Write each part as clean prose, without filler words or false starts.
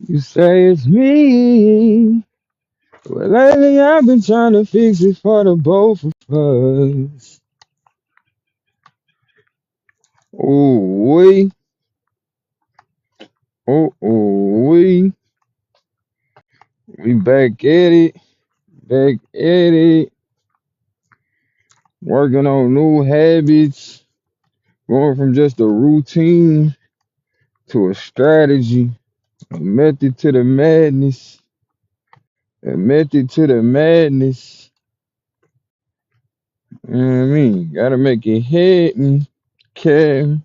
You say it's me. Well, lately I've been trying to fix it for the both of us. Oh, we back at it, back at it, working on new habits, going from just a routine to a strategy, a method to the madness, a method to the madness. You know what I mean? Gotta make it hit and carry,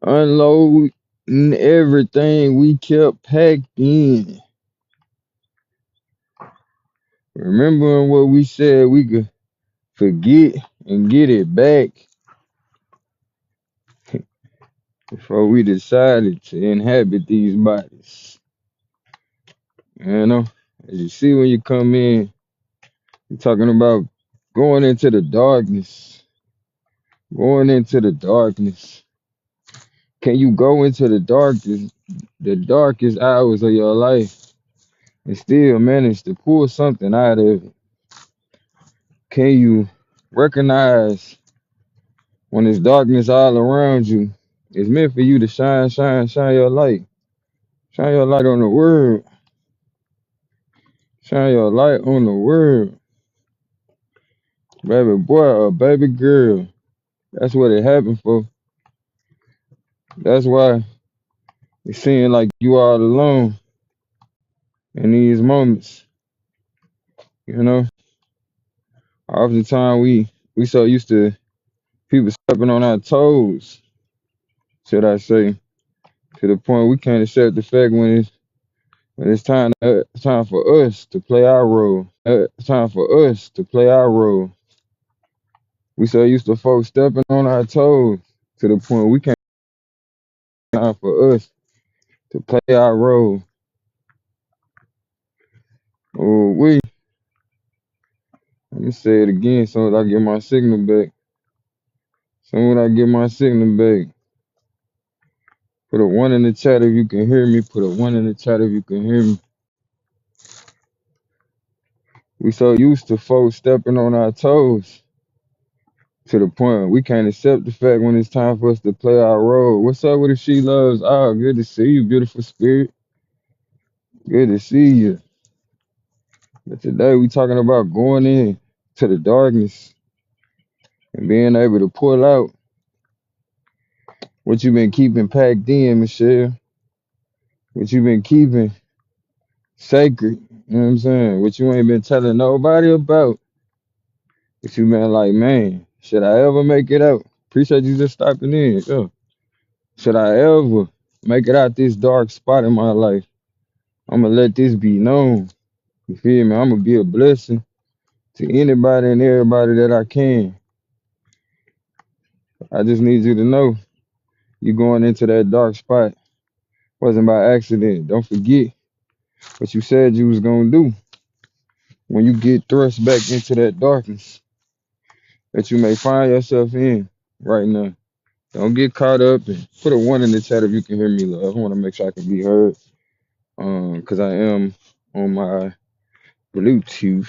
unload everything we kept packed in. Remembering what we said we could forget and get it back before we decided to inhabit these bodies. You know, as you see when you come in, you're talking about going into the darkness, going into the darkness. Can you go into the darkest hours of your life and still manage to pull something out of it? Can you recognize when there's darkness all around you? It's meant for you to shine your light. Shine your light on the world. Shine your light on the world. Baby boy or baby girl. That's what it happened for. That's why it seems like you all alone in these moments. You know, oftentimes we so used to people stepping on our toes, should I say, to the point we can't accept the fact when it's time for us to play our role. It's time for us to play our role. We so used to folks stepping on our toes to the point we can't time for us to play our role. Oh, let me say it again so that I get my signal back. So when I get my signal back, put a one in the chat if you can hear me. Put a one in the chat if you can hear me. We so used to folks stepping on our toes to the point we can't accept the fact when it's time for us to play our role. What's up with the She Loves? Oh, good to see you, beautiful spirit. Good to see you. But today we talking about going in to the darkness and being able to pull out what you've been keeping packed in, Michelle. What you've been keeping sacred. You know what I'm saying? What you ain't been telling nobody about. But you been like, man, should I ever make it out? Appreciate you just stopping in. Yeah. Should I ever make it out this dark spot in my life? I'm gonna let this be known. You feel me? I'm gonna be a blessing to anybody and everybody that I can. I just need you to know you going into that dark spot wasn't by accident. Don't forget what you said you was gonna do when you get thrust back into that darkness that you may find yourself in right now. Don't get caught up and put a one in the chat if you can hear me, love. I want to make sure I can be heard. Cause I am on my Bluetooth.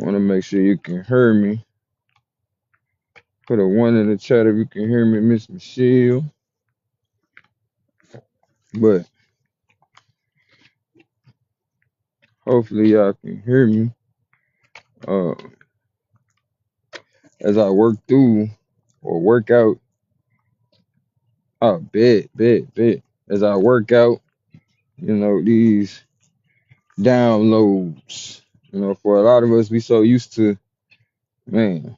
I want to make sure you can hear me. Put a one in the chat if you can hear me, Miss Michelle. But hopefully y'all can hear me. Uh, as I work through or work out. Oh, bet. As I work out, these downloads. For a lot of us, we so used to, man,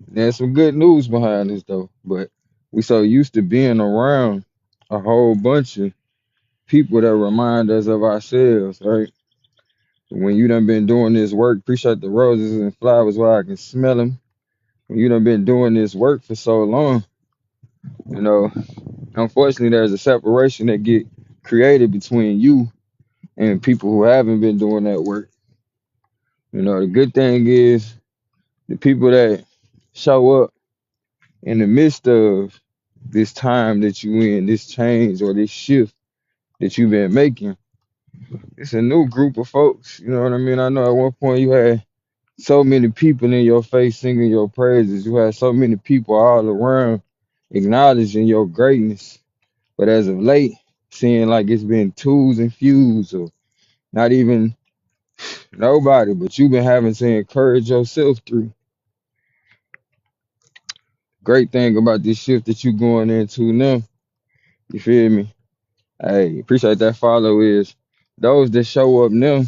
there's some good news behind this though, but we so used to being around a whole bunch of people that remind us of ourselves, right? When you done been doing this work, appreciate the roses and flowers while I can smell them. When you done been doing this work for so long, you know, unfortunately, there's a separation that get created between you and people who haven't been doing that work. The good thing is the people that show up in the midst of this time that you in, this change or this shift that you've been making. It's a new group of folks. You know what I mean? I know at one point you had so many people in your face singing your praises. You had so many people all around acknowledging your greatness. But as of late, seeing like it's been twos and fews or not even nobody, but you've been having to encourage yourself through. Great thing about this shift that you going into now, you feel me? Hey, appreciate that follow is those that show up now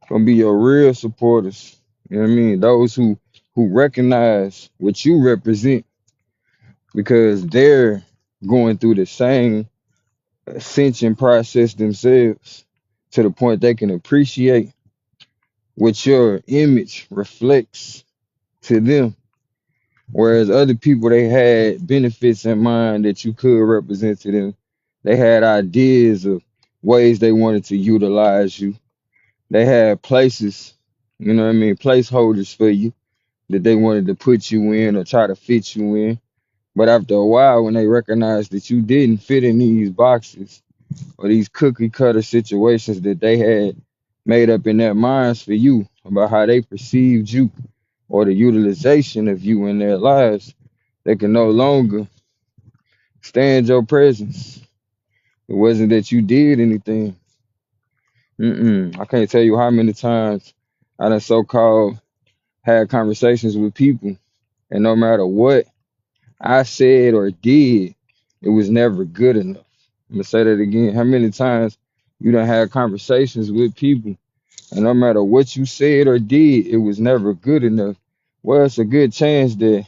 gonna be your real supporters. You know what I mean? Those who recognize what you represent because they're going through the same ascension process themselves to the point they can appreciate what your image reflects to them. Whereas other people, they had benefits in mind that you could represent to them. They had ideas of ways they wanted to utilize you. They had places, you know what I mean, placeholders for you that they wanted to put you in or try to fit you in. But after a while, when they recognized that you didn't fit in these boxes or these cookie cutter situations that they had made up in their minds for you about how they perceived you or the utilization of you in their lives, they can no longer stand your presence. It wasn't that you did anything. I can't tell you how many times I done so-called had conversations with people, and no matter what I said or did, it was never good enough. I'm gonna say that again. How many times you done had conversations with people, and no matter what you said or did, it was never good enough? Well, it's a good chance that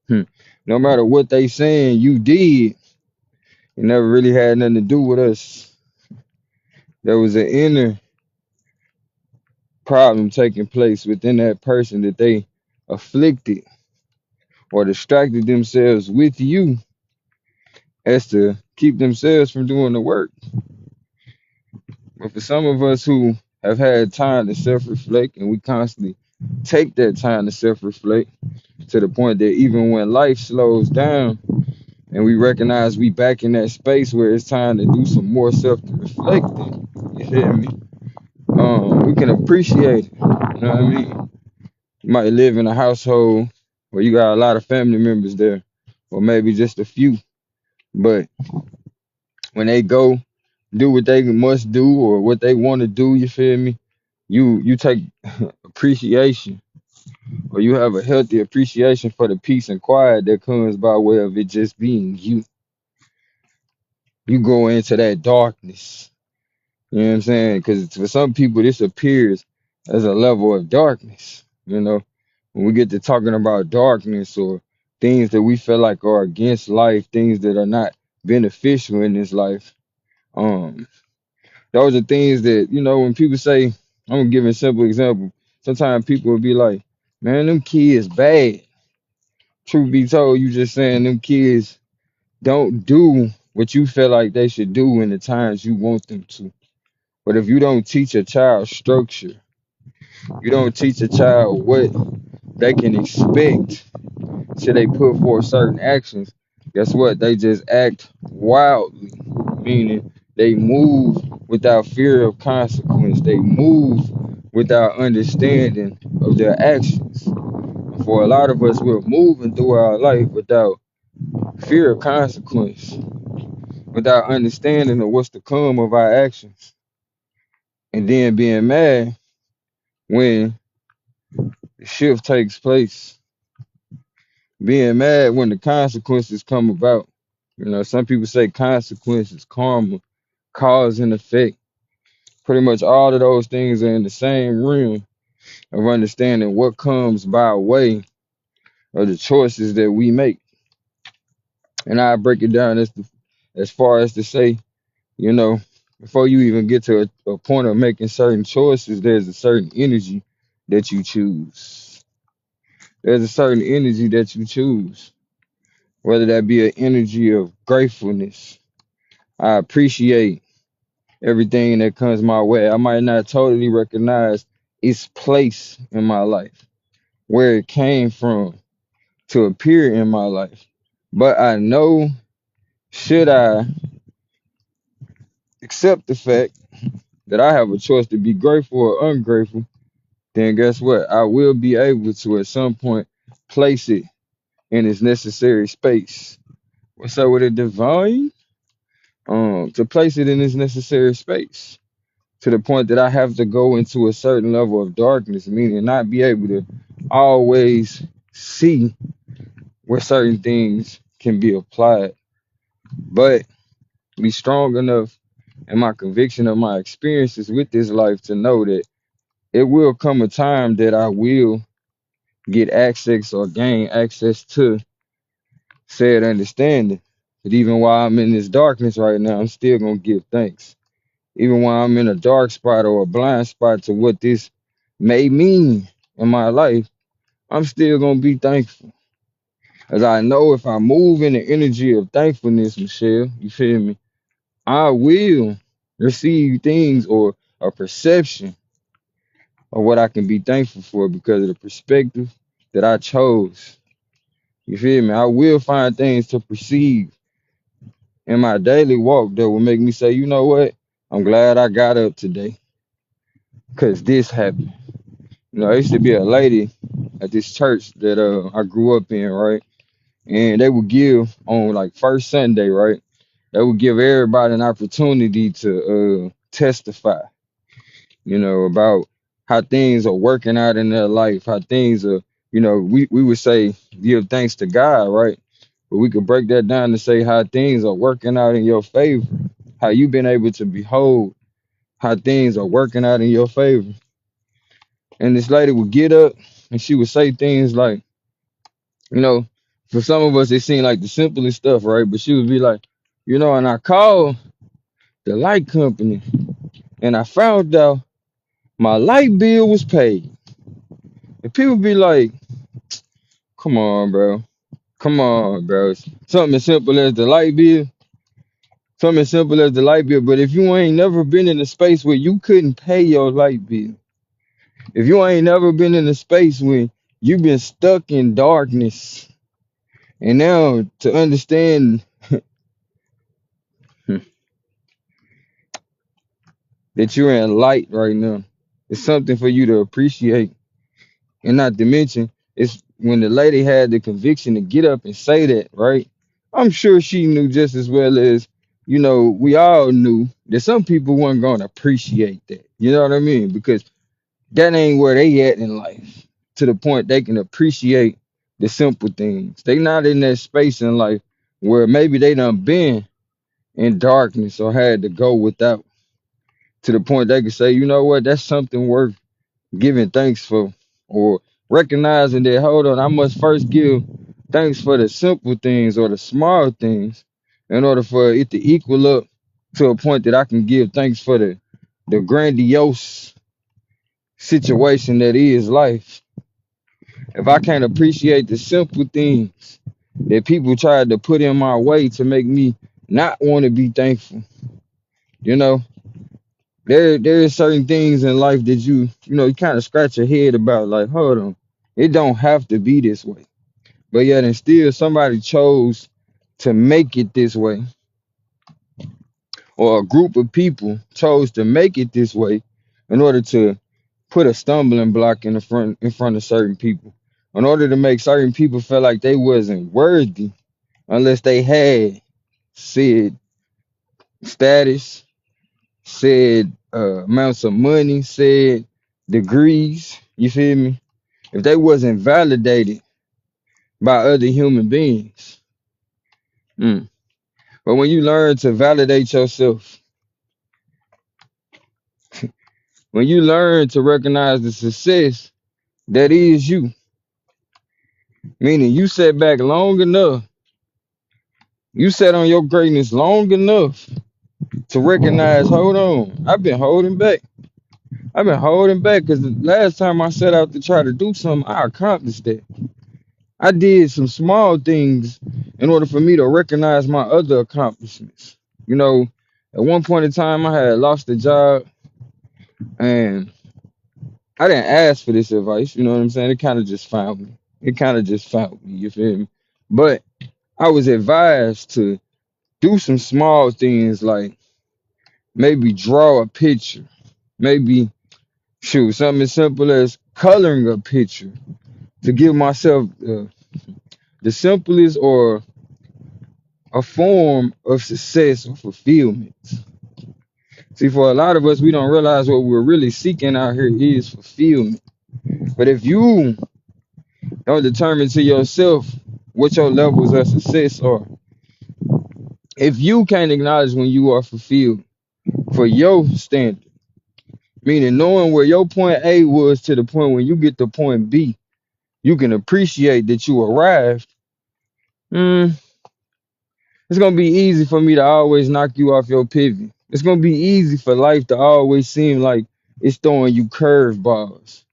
hmm, no matter what they saying you did, it never really had nothing to do with us. There was an inner problem taking place within that person that they afflicted or distracted themselves with you as to keep themselves from doing the work. But for some of us who have had time to self-reflect and we constantly take that time to self-reflect to the point that even when life slows down and we recognize we back in that space where it's time to do some more self-reflecting, you feel me? We can appreciate it. You know what I mean? You might live in a household where you got a lot of family members there, or maybe just a few. But when they go do what they must do or what they want to do, you feel me? You take appreciation, or you have a healthy appreciation for the peace and quiet that comes by way of it just being you. You go into that darkness. You know what I'm saying? Because for some people, this appears as a level of darkness. You know, when we get to talking about darkness or things that we feel like are against life, things that are not beneficial in this life, um, those are things that, when people say, I'm gonna give a simple example. Sometimes people will be like, man, them kids bad. Truth be told, you just saying them kids don't do what you feel like they should do in the times you want them to. But if you don't teach a child structure, you don't teach a child what they can expect till they put forth certain actions, guess what? They just act wildly, meaning they move without fear of consequence. They move without understanding of their actions. For a lot of us, we're moving through our life without fear of consequence, without understanding of what's to come of our actions, and then being mad when the shift takes place, being mad when the consequences come about. Some people say consequences, karma, cause and effect. Pretty much all of those things are in the same realm of understanding what comes by way of the choices that we make. And I break it down as far as to say, you know, before you even get to a point of making certain choices, there's a certain energy that you choose. There's a certain energy that you choose, whether that be an energy of gratefulness. I appreciate everything that comes my way. I might not totally recognize its place in my life, where it came from to appear in my life, but I know should I accept the fact that I have a choice to be grateful or ungrateful, then guess what? I will be able to at some point place it in its necessary space. What's up with the divine? To place it in its necessary space. To the point that I have to go into a certain level of darkness, meaning not be able to always see where certain things can be applied, but be strong enough in my conviction of my experiences with this life to know that it will come a time that I will get access or gain access to said understanding. But even while I'm in this darkness right now, I'm still gonna give thanks. Even while I'm in a dark spot or a blind spot to what this may mean in my life, I'm still gonna be thankful. As I know if I move in the energy of thankfulness, Michelle, you feel me? I will receive things or a perception of what I can be thankful for because of the perspective that I chose. You feel me? I will find things to perceive in my daily walk that will make me say, you know what? I'm glad I got up today because this happened. You know, I used to be a lady at this church that I grew up in, right? And they would give on like first Sunday, right? They would give everybody an opportunity to testify, you know, about how things are working out in their life, how things are, you know, we would say give thanks to God, right? But we could break that down to say how things are working out in your favor, how you've been able to behold how things are working out in your favor. And this lady would get up and she would say things like, you know, for some of us it seemed like the simplest stuff, right? But she would be like, you know, and I called the light company and I found out my light bill was paid. And people be like, come on, bro. Come on, bro. Something as simple as the light bill. Something as simple as the light bill. But if you ain't never been in a space where you couldn't pay your light bill, if you ain't never been in a space where you've been stuck in darkness, and now to understand that you're in light right now, it's something for you to appreciate. And not to mention, it's when the lady had the conviction to get up and say that, right? I'm sure she knew just as well as, you know, we all knew that some people weren't going to appreciate that. You know what I mean? Because that ain't where they at in life to the point they can appreciate the simple things. They not in that space in life where maybe they done been in darkness or had to go without to the point they can say, you know what, that's something worth giving thanks for, or recognizing that, hold on, I must first give thanks for the simple things or the small things in order for it to equal up to a point that I can give thanks for the grandiose situation that is life. If I can't appreciate the simple things that people tried to put in my way to make me not want to be thankful, you know, there is certain things in life that you know you kind of scratch your head about, like, hold on, it don't have to be this way. But yet and still somebody chose to make it this way, or a group of people chose to make it this way in order to put a stumbling block in front of certain people, in order to make certain people feel like they wasn't worthy unless they had said status, said amounts of money, said degrees. You feel me? If they wasn't validated by other human beings. Mm. But when you learn to validate yourself, when you learn to recognize the success that is you, meaning you sat back long enough, you sat on your greatness long enough to recognize, hold on, I've been holding back. I've been holding back because the last time I set out to try to do something, I accomplished that. I did some small things in order for me to recognize my other accomplishments. You know, at one point in time, I had lost a job and I didn't ask for this advice. You know what I'm saying? It kind of just found me. It kind of just found me. You feel me? But I was advised to do some small things like maybe draw a picture, maybe shoot something as simple as coloring a picture to give myself the simplest or a form of success or fulfillment. See, for a lot of us, we don't realize what we're really seeking out here is fulfillment. But if you don't determine to yourself what your levels of success are, if you can't acknowledge when you are fulfilled for your standard, meaning knowing where your point A was to the point when you get to point B, you can appreciate that you arrived. mm, it's gonna be easy for me to always knock you off your pivot. It's gonna be easy for life to always seem like it's throwing you curveballs.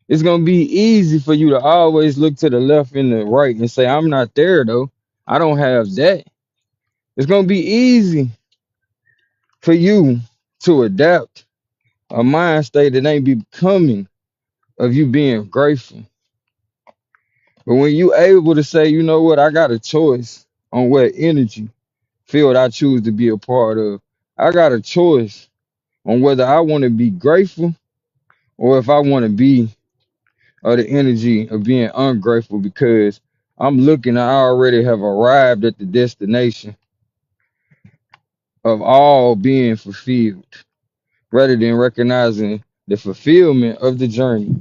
It's gonna be easy for you to always look to the left and the right and say, I'm not there though. I don't have that. It's gonna be easy for you to adapt a mind state that ain't becoming of you being grateful. But when you able to say, you know what, I got a choice on what energy field I choose to be a part of. I got a choice on whether I want to be grateful or if I want to be of the energy of being ungrateful because I'm looking, I already have arrived at the destination of all being fulfilled rather than recognizing the fulfillment of the journey.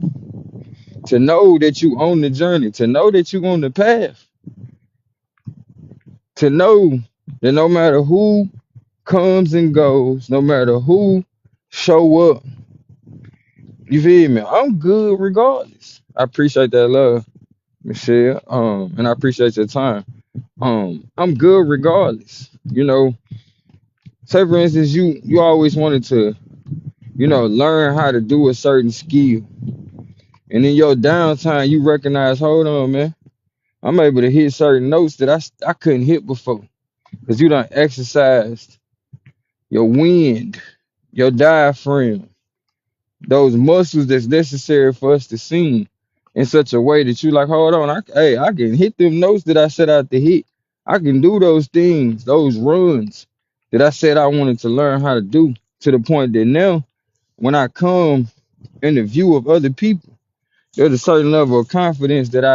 To know that you own the journey, to know that you on the path, to know that no matter who comes and goes, no matter who show up, you feel me? I'm good regardless. I appreciate that love, Michelle. And I appreciate your time. I'm good regardless. You know, say for instance, you always wanted to, learn how to do a certain skill. And in your downtime, you recognize, hold on, man, I'm able to hit certain notes that I couldn't hit before. Because you done exercised your wind, your diaphragm, those muscles that's necessary for us to sing in such a way that you like, hold on, I can hit them notes that I set out to hit. I can do those things, those runs that I said I wanted to learn how to do to the point that now when I come in the view of other people, there's a certain level of confidence that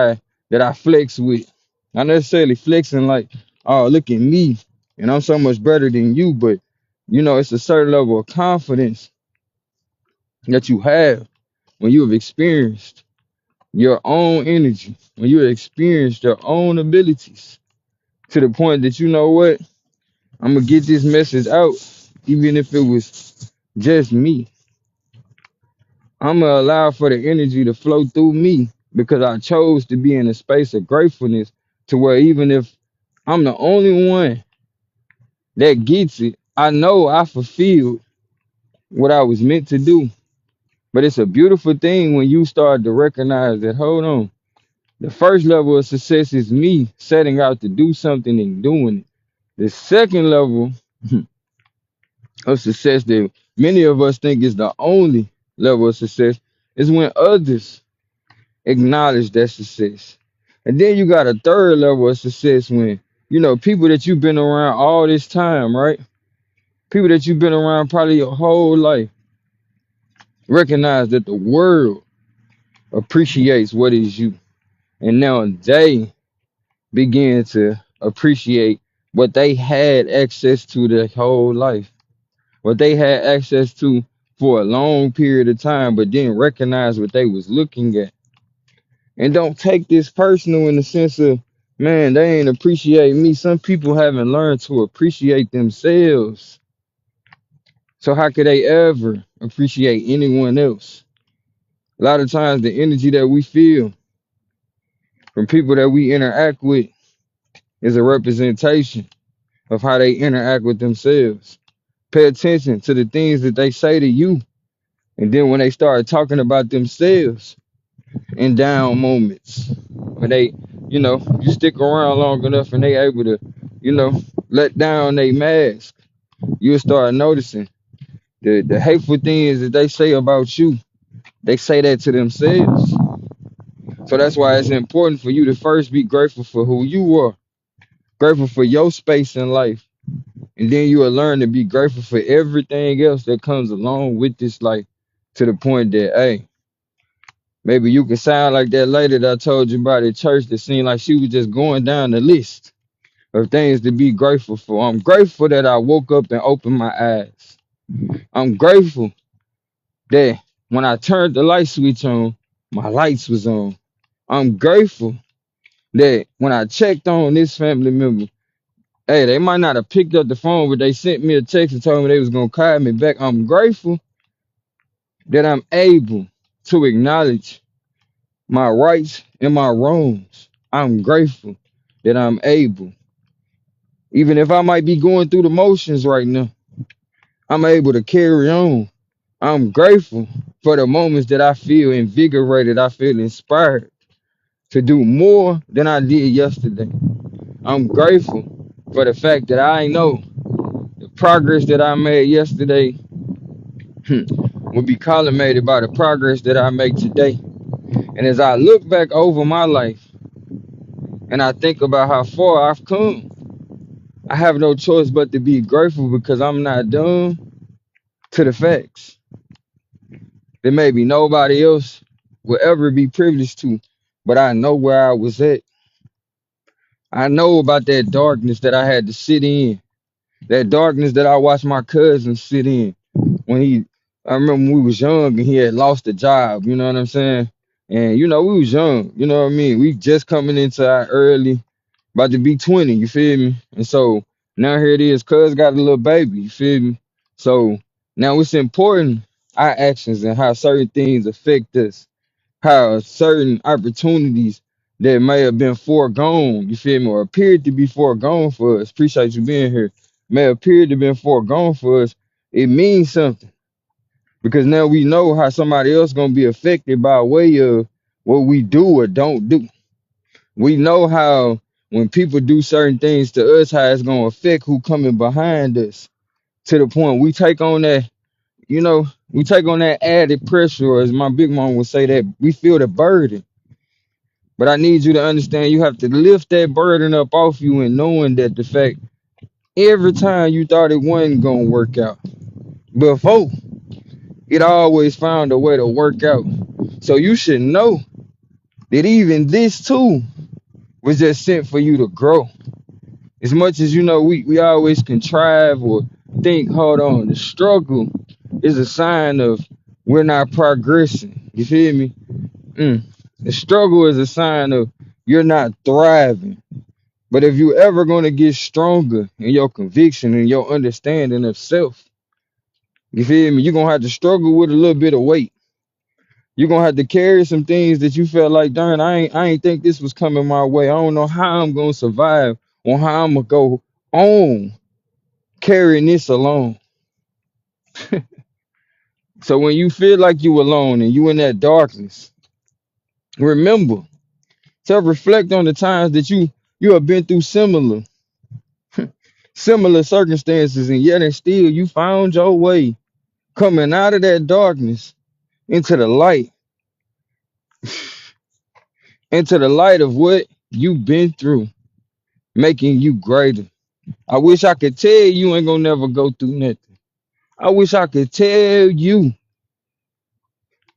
I flex with. Not necessarily flexing like, oh, look at me, and I'm so much better than you, but it's a certain level of confidence that you have when you have experienced your own energy, when you have experienced your own abilities to the point that you know what, I'm gonna get this message out, even if it was just me. I'm gonna allow for the energy to flow through me because I chose to be in a space of gratefulness to where even if I'm the only one that gets it, I know I fulfilled what I was meant to do. But it's a beautiful thing when you start to recognize that, hold on, the first level of success is me setting out to do something and doing it. The second level of success that many of us think is the only level of success is when others acknowledge that success. And then you got a third level of success when, people that you've been around all this time, right? People that you've been around probably your whole life recognize that the world appreciates what is you. And now they begin to appreciate what they had access to their whole life, what they had access to for a long period of time, but didn't recognize what they was looking at. And don't take this personal in the sense of, man, they ain't appreciate me. Some people haven't learned to appreciate themselves. So how could they ever appreciate anyone else? A lot of times the energy that we feel from people that we interact with is a representation of how they interact with themselves. Pay attention to the things that they say to you. And then when they start talking about themselves in down moments, when they, you stick around long enough and they able to, you know, let down their mask, you'll start noticing the hateful things that they say about you. They say that to themselves. So that's why it's important for you to first be grateful for who you are, grateful for your space in life, And then you will learn to be grateful for everything else that comes along with this life, to the point that, hey, maybe you can sound like that lady that I told you about at church that seemed like she was just going down the list of things to be grateful for. I'm grateful that I woke up and opened my eyes. I'm grateful that when I turned the light switch on, my lights was on. I'm grateful that when I checked on this family member, hey, they might not have picked up the phone, but they sent me a text and told me they was gonna call me back. I'm grateful that I'm able to acknowledge my rights and my wrongs. I'm grateful that I'm able, even if I might be going through the motions right now, I'm able to carry on. I'm grateful for the moments that I feel invigorated, I feel inspired to do more than I did yesterday. I'm grateful for the fact that I know the progress that I made yesterday will be collimated by the progress that I make today. And as I look back over my life and I think about how far I've come, I have no choice but to be grateful, because I'm not dumb to the facts that maybe nobody else will ever be privileged to. But I know where I was at. I know about that darkness that I had to sit in, that darkness that I watched my cousin sit in when I remember when we was young and he had lost a job, you know what I'm saying? And we was young, you know what I mean? We just coming into our early, about to be 20, you feel me? And so now here it is, cuz got a little baby, you feel me? So now it's important, our actions and how certain things affect us, how certain opportunities that may have been foregone, you feel me, or appeared to be foregone for us. Appreciate you being here. May appear to have been foregone for us. It means something, because now we know how somebody else gonna be affected by way of what we do or don't do. We know how when people do certain things to us, how it's gonna affect who coming behind us. To the point we take on that, we take on that added pressure, or as my big mom would say, that we feel the burden. But I need you to understand, you have to lift that burden up off you, and knowing that the fact every time you thought it wasn't gonna work out, before it always found a way to work out. So you should know that even this too was just sent for you to grow. As much as we always contrive or think, hold on, the struggle is a sign of we're not progressing. You feel me? Mm. The struggle is a sign of you're not thriving. But if you ever gonna get stronger in your conviction and your understanding of self, you feel me? You're gonna have to struggle with a little bit of weight. You're gonna have to carry some things that you felt like, darn, I ain't think this was coming my way. I don't know how I'm gonna survive or how I'm gonna go on carrying this alone. So when you feel like you alone and you in that darkness, remember to reflect on the times that you have been through similar circumstances, and yet and still you found your way coming out of that darkness into the light, into the light of what you've been through, making you greater. I wish I could tell you ain't gonna never go through nothing. I wish I could tell you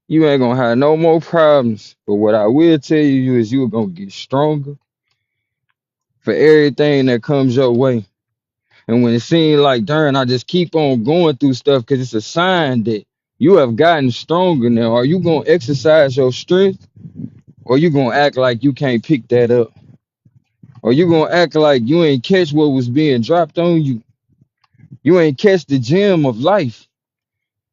ain't gonna have no more problems. But what I will tell you is you're gonna get stronger for everything that comes your way. And when it seems like, darn, I just keep on going through stuff because it's a sign that you have gotten stronger now. Are you gonna exercise your strength, or you gonna act like you can't pick that up? Or you gonna act like you ain't catch what was being dropped on you? You ain't catch the gem of life.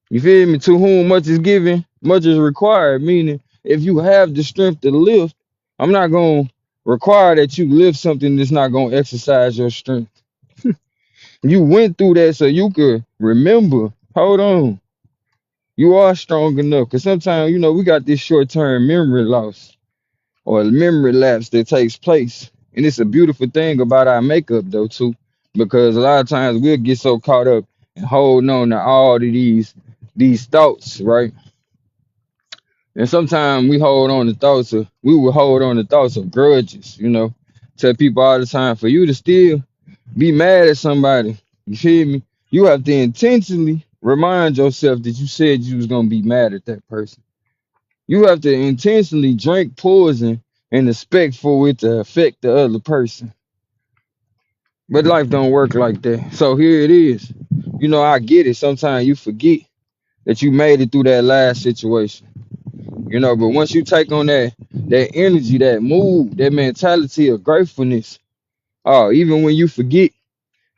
You feel me? To whom much is given, much is required. Meaning, if you have the strength to lift, I'm not going to require that you lift something that's not going to exercise your strength. You went through that so you could remember, hold on, you are strong enough. Because sometimes, we got this short term memory loss or memory lapse that takes place. And it's a beautiful thing about our makeup, though, too. Because a lot of times we'll get so caught up and holding on to all of these thoughts, right? And sometimes we will hold on to thoughts of grudges, Tell people all the time, for you to steal, be mad at somebody. You feel me? You have to intentionally remind yourself that you said you was gonna be mad at that person. You have to intentionally drink poison and expect for it to affect the other person. But life don't work like that. So here it is. I get it. Sometimes you forget that you made it through that last situation. But once you take on that energy, that mood, that mentality of gratefulness, oh, even when you forget,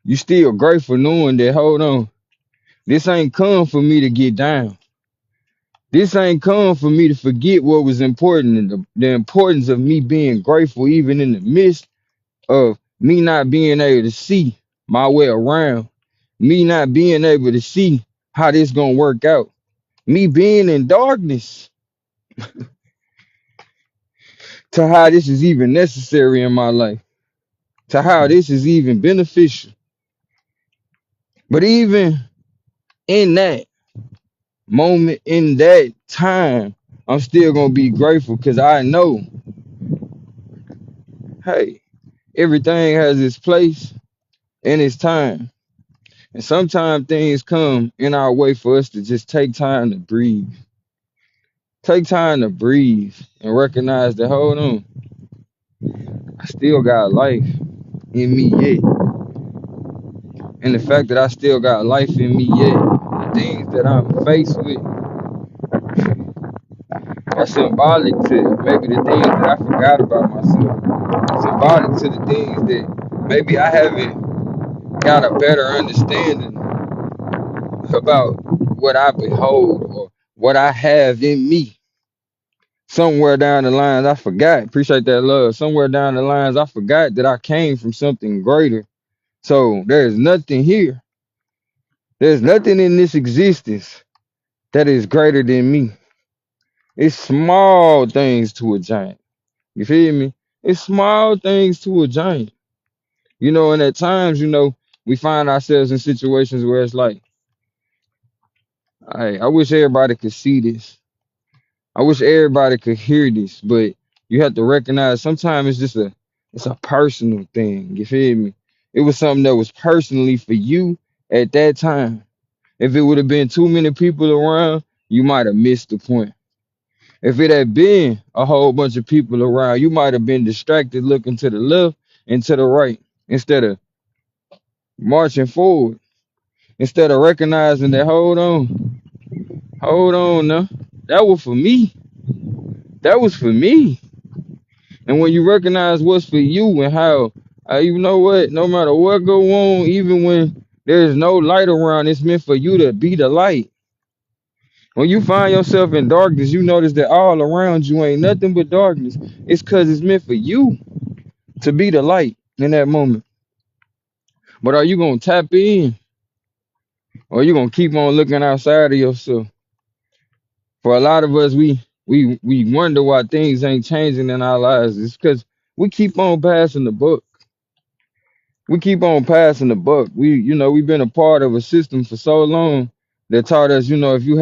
you still grateful knowing that, hold on, this ain't come for me to get down. This ain't come for me to forget what was important and the importance of me being grateful, even in the midst of me not being able to see my way around, me not being able to see how this gonna work out, me being in darkness to how this is even necessary in my life, to how this is even beneficial. But even in that moment, in that time, I'm still gonna be grateful because I know, hey, everything has its place and its time. And sometimes things come in our way for us to just take time to breathe. Take time to breathe and recognize that, hold on, I still got life in me yet. And the fact that I still got life in me yet, the things that I'm faced with are symbolic to maybe the things that I forgot about myself. Symbolic to the things that maybe I haven't got a better understanding about what I behold or what I have in me. Somewhere down the lines, I forgot. Appreciate that love. Somewhere down the lines, I forgot that I came from something greater. So there's nothing here. There's nothing in this existence that is greater than me. It's small things to a giant. You feel me? It's small things to a giant. And at times, we find ourselves in situations where it's like, I wish everybody could see this. I wish everybody could hear this, but you have to recognize sometimes it's a personal thing. You feel me? It was something that was personally for you at that time. If it would have been too many people around, you might have missed the point. If it had been a whole bunch of people around, you might have been distracted looking to the left and to the right instead of marching forward, instead of recognizing that, hold on now. That was for me. That was for me. And when you recognize what's for you and how, you know what, no matter what go on, even when there's no light around, it's meant for you to be the light. When you find yourself in darkness, you notice that all around you ain't nothing but darkness. It's because it's meant for you to be the light in that moment. But are you gonna tap in, or are you gonna keep on looking outside of yourself? For a lot of us, we wonder why things ain't changing in our lives. It's because we keep on passing the buck. We keep on passing the buck. We've been a part of a system for so long that taught us, if you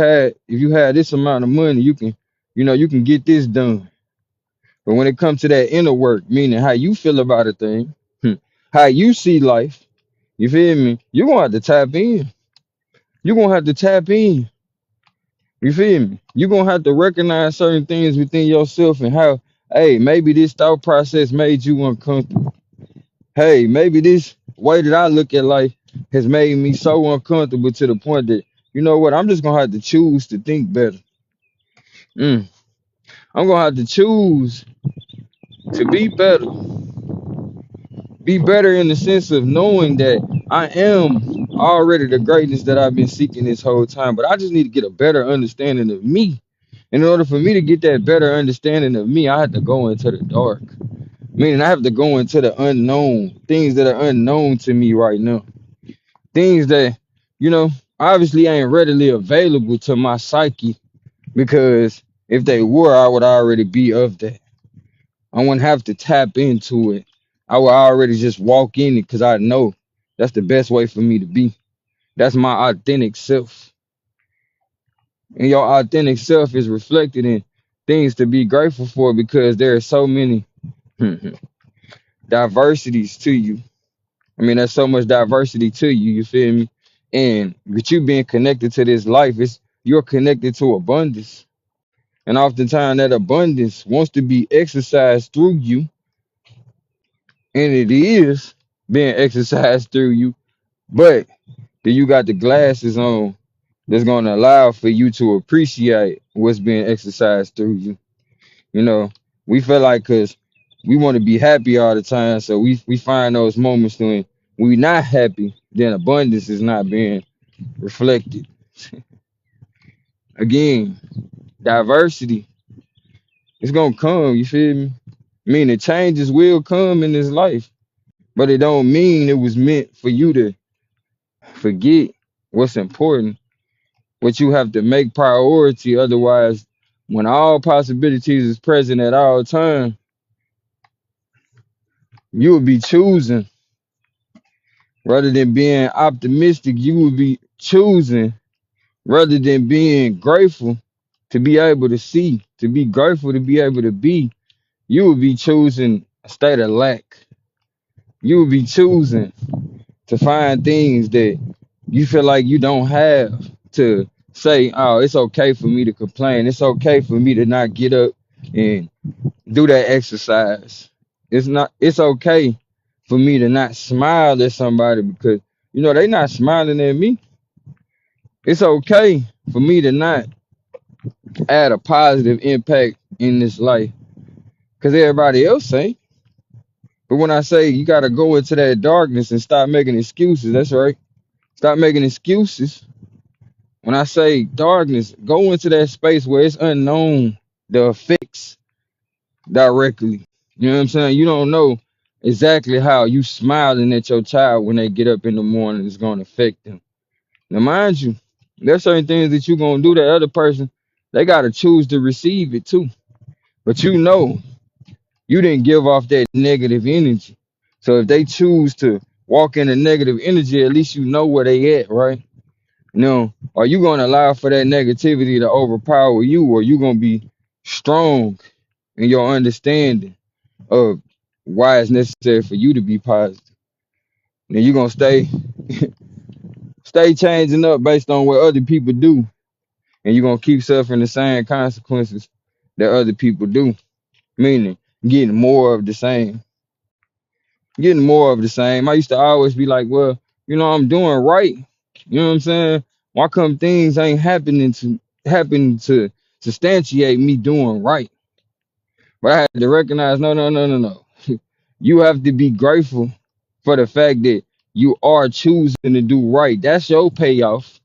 had this amount of money, you can get this done. But when it comes to that inner work, meaning how you feel about a thing, how you see life, you feel me? You're gonna have to tap in. You're gonna have to tap in. You feel me? You're gonna have to recognize certain things within yourself and how, hey, maybe this thought process made you uncomfortable. Hey, maybe this way that I look at life has made me so uncomfortable to the point that, you know what, I'm just gonna have to choose to think better. Mm. I'm gonna have to choose to be better in the sense of knowing that I am already the greatness that I've been seeking this whole time, but I just need to get a better understanding of me. In order for me to get that better understanding of me, I have to go into the dark. Meaning I have to go into the unknown, things that are unknown to me right now. Things that, you know, obviously ain't readily available to my psyche because if they were, I would already be of that. I wouldn't have to tap into it. I would already just walk in it because I know that's the best way for me to be. That's my authentic self. And your authentic self is reflected in things to be grateful for because there are so many diversities to you. I mean, there's so much diversity to you, you feel me? And with you being connected to this life, it's you're connected to abundance. And oftentimes that abundance wants to be exercised through you, and it is being exercised through you, but then you got the glasses on that's gonna allow for you to appreciate what's being exercised through you. You know, we feel like because we want to be happy all the time, so we find those moments when we not happy, then abundance is not being reflected. Again, diversity it's gonna come. You feel me? Meaning changes will come in this life, but it don't mean it was meant for you to forget what's important. What you have to make priority. Otherwise, when all possibilities is present at all time, you will be choosing rather than being optimistic. You will be choosing rather than being grateful to be able to see, to be grateful to be able to be. You will be choosing a state of lack. You will be choosing to find things that you feel like you don't have to say, oh, it's okay for me to complain. It's okay for me to not get up and do that exercise. It's okay for me to not smile at somebody because they not smiling at me. It's okay for me to not add a positive impact in this life because everybody else ain't. But when I say you gotta go into that darkness and stop making excuses, that's right. Stop making excuses. When I say darkness, go into that space where it's unknown the effects directly. You know what I'm saying? You don't know exactly how you smiling at your child when they get up in the morning is going to affect them. Now, mind you, there's certain things that you're going to do that other person, they got to choose to receive it too. But you didn't give off that negative energy. So if they choose to walk in the negative energy, at least you know where they at, right? Are you going to allow for that negativity to overpower you, or you going to be strong in your understanding of why it's necessary for you to be positive? Then you're going to stay changing up based on what other people do, and you're going to keep suffering the same consequences that other people do, meaning getting more of the same. Getting more of the same. I used to always be like, well, I'm doing right. You know what I'm saying? Why come things ain't happen to substantiate me doing right? But I had to recognize, no, no, no, no, no. You have to be grateful for the fact that you are choosing to do right. That's your payoff.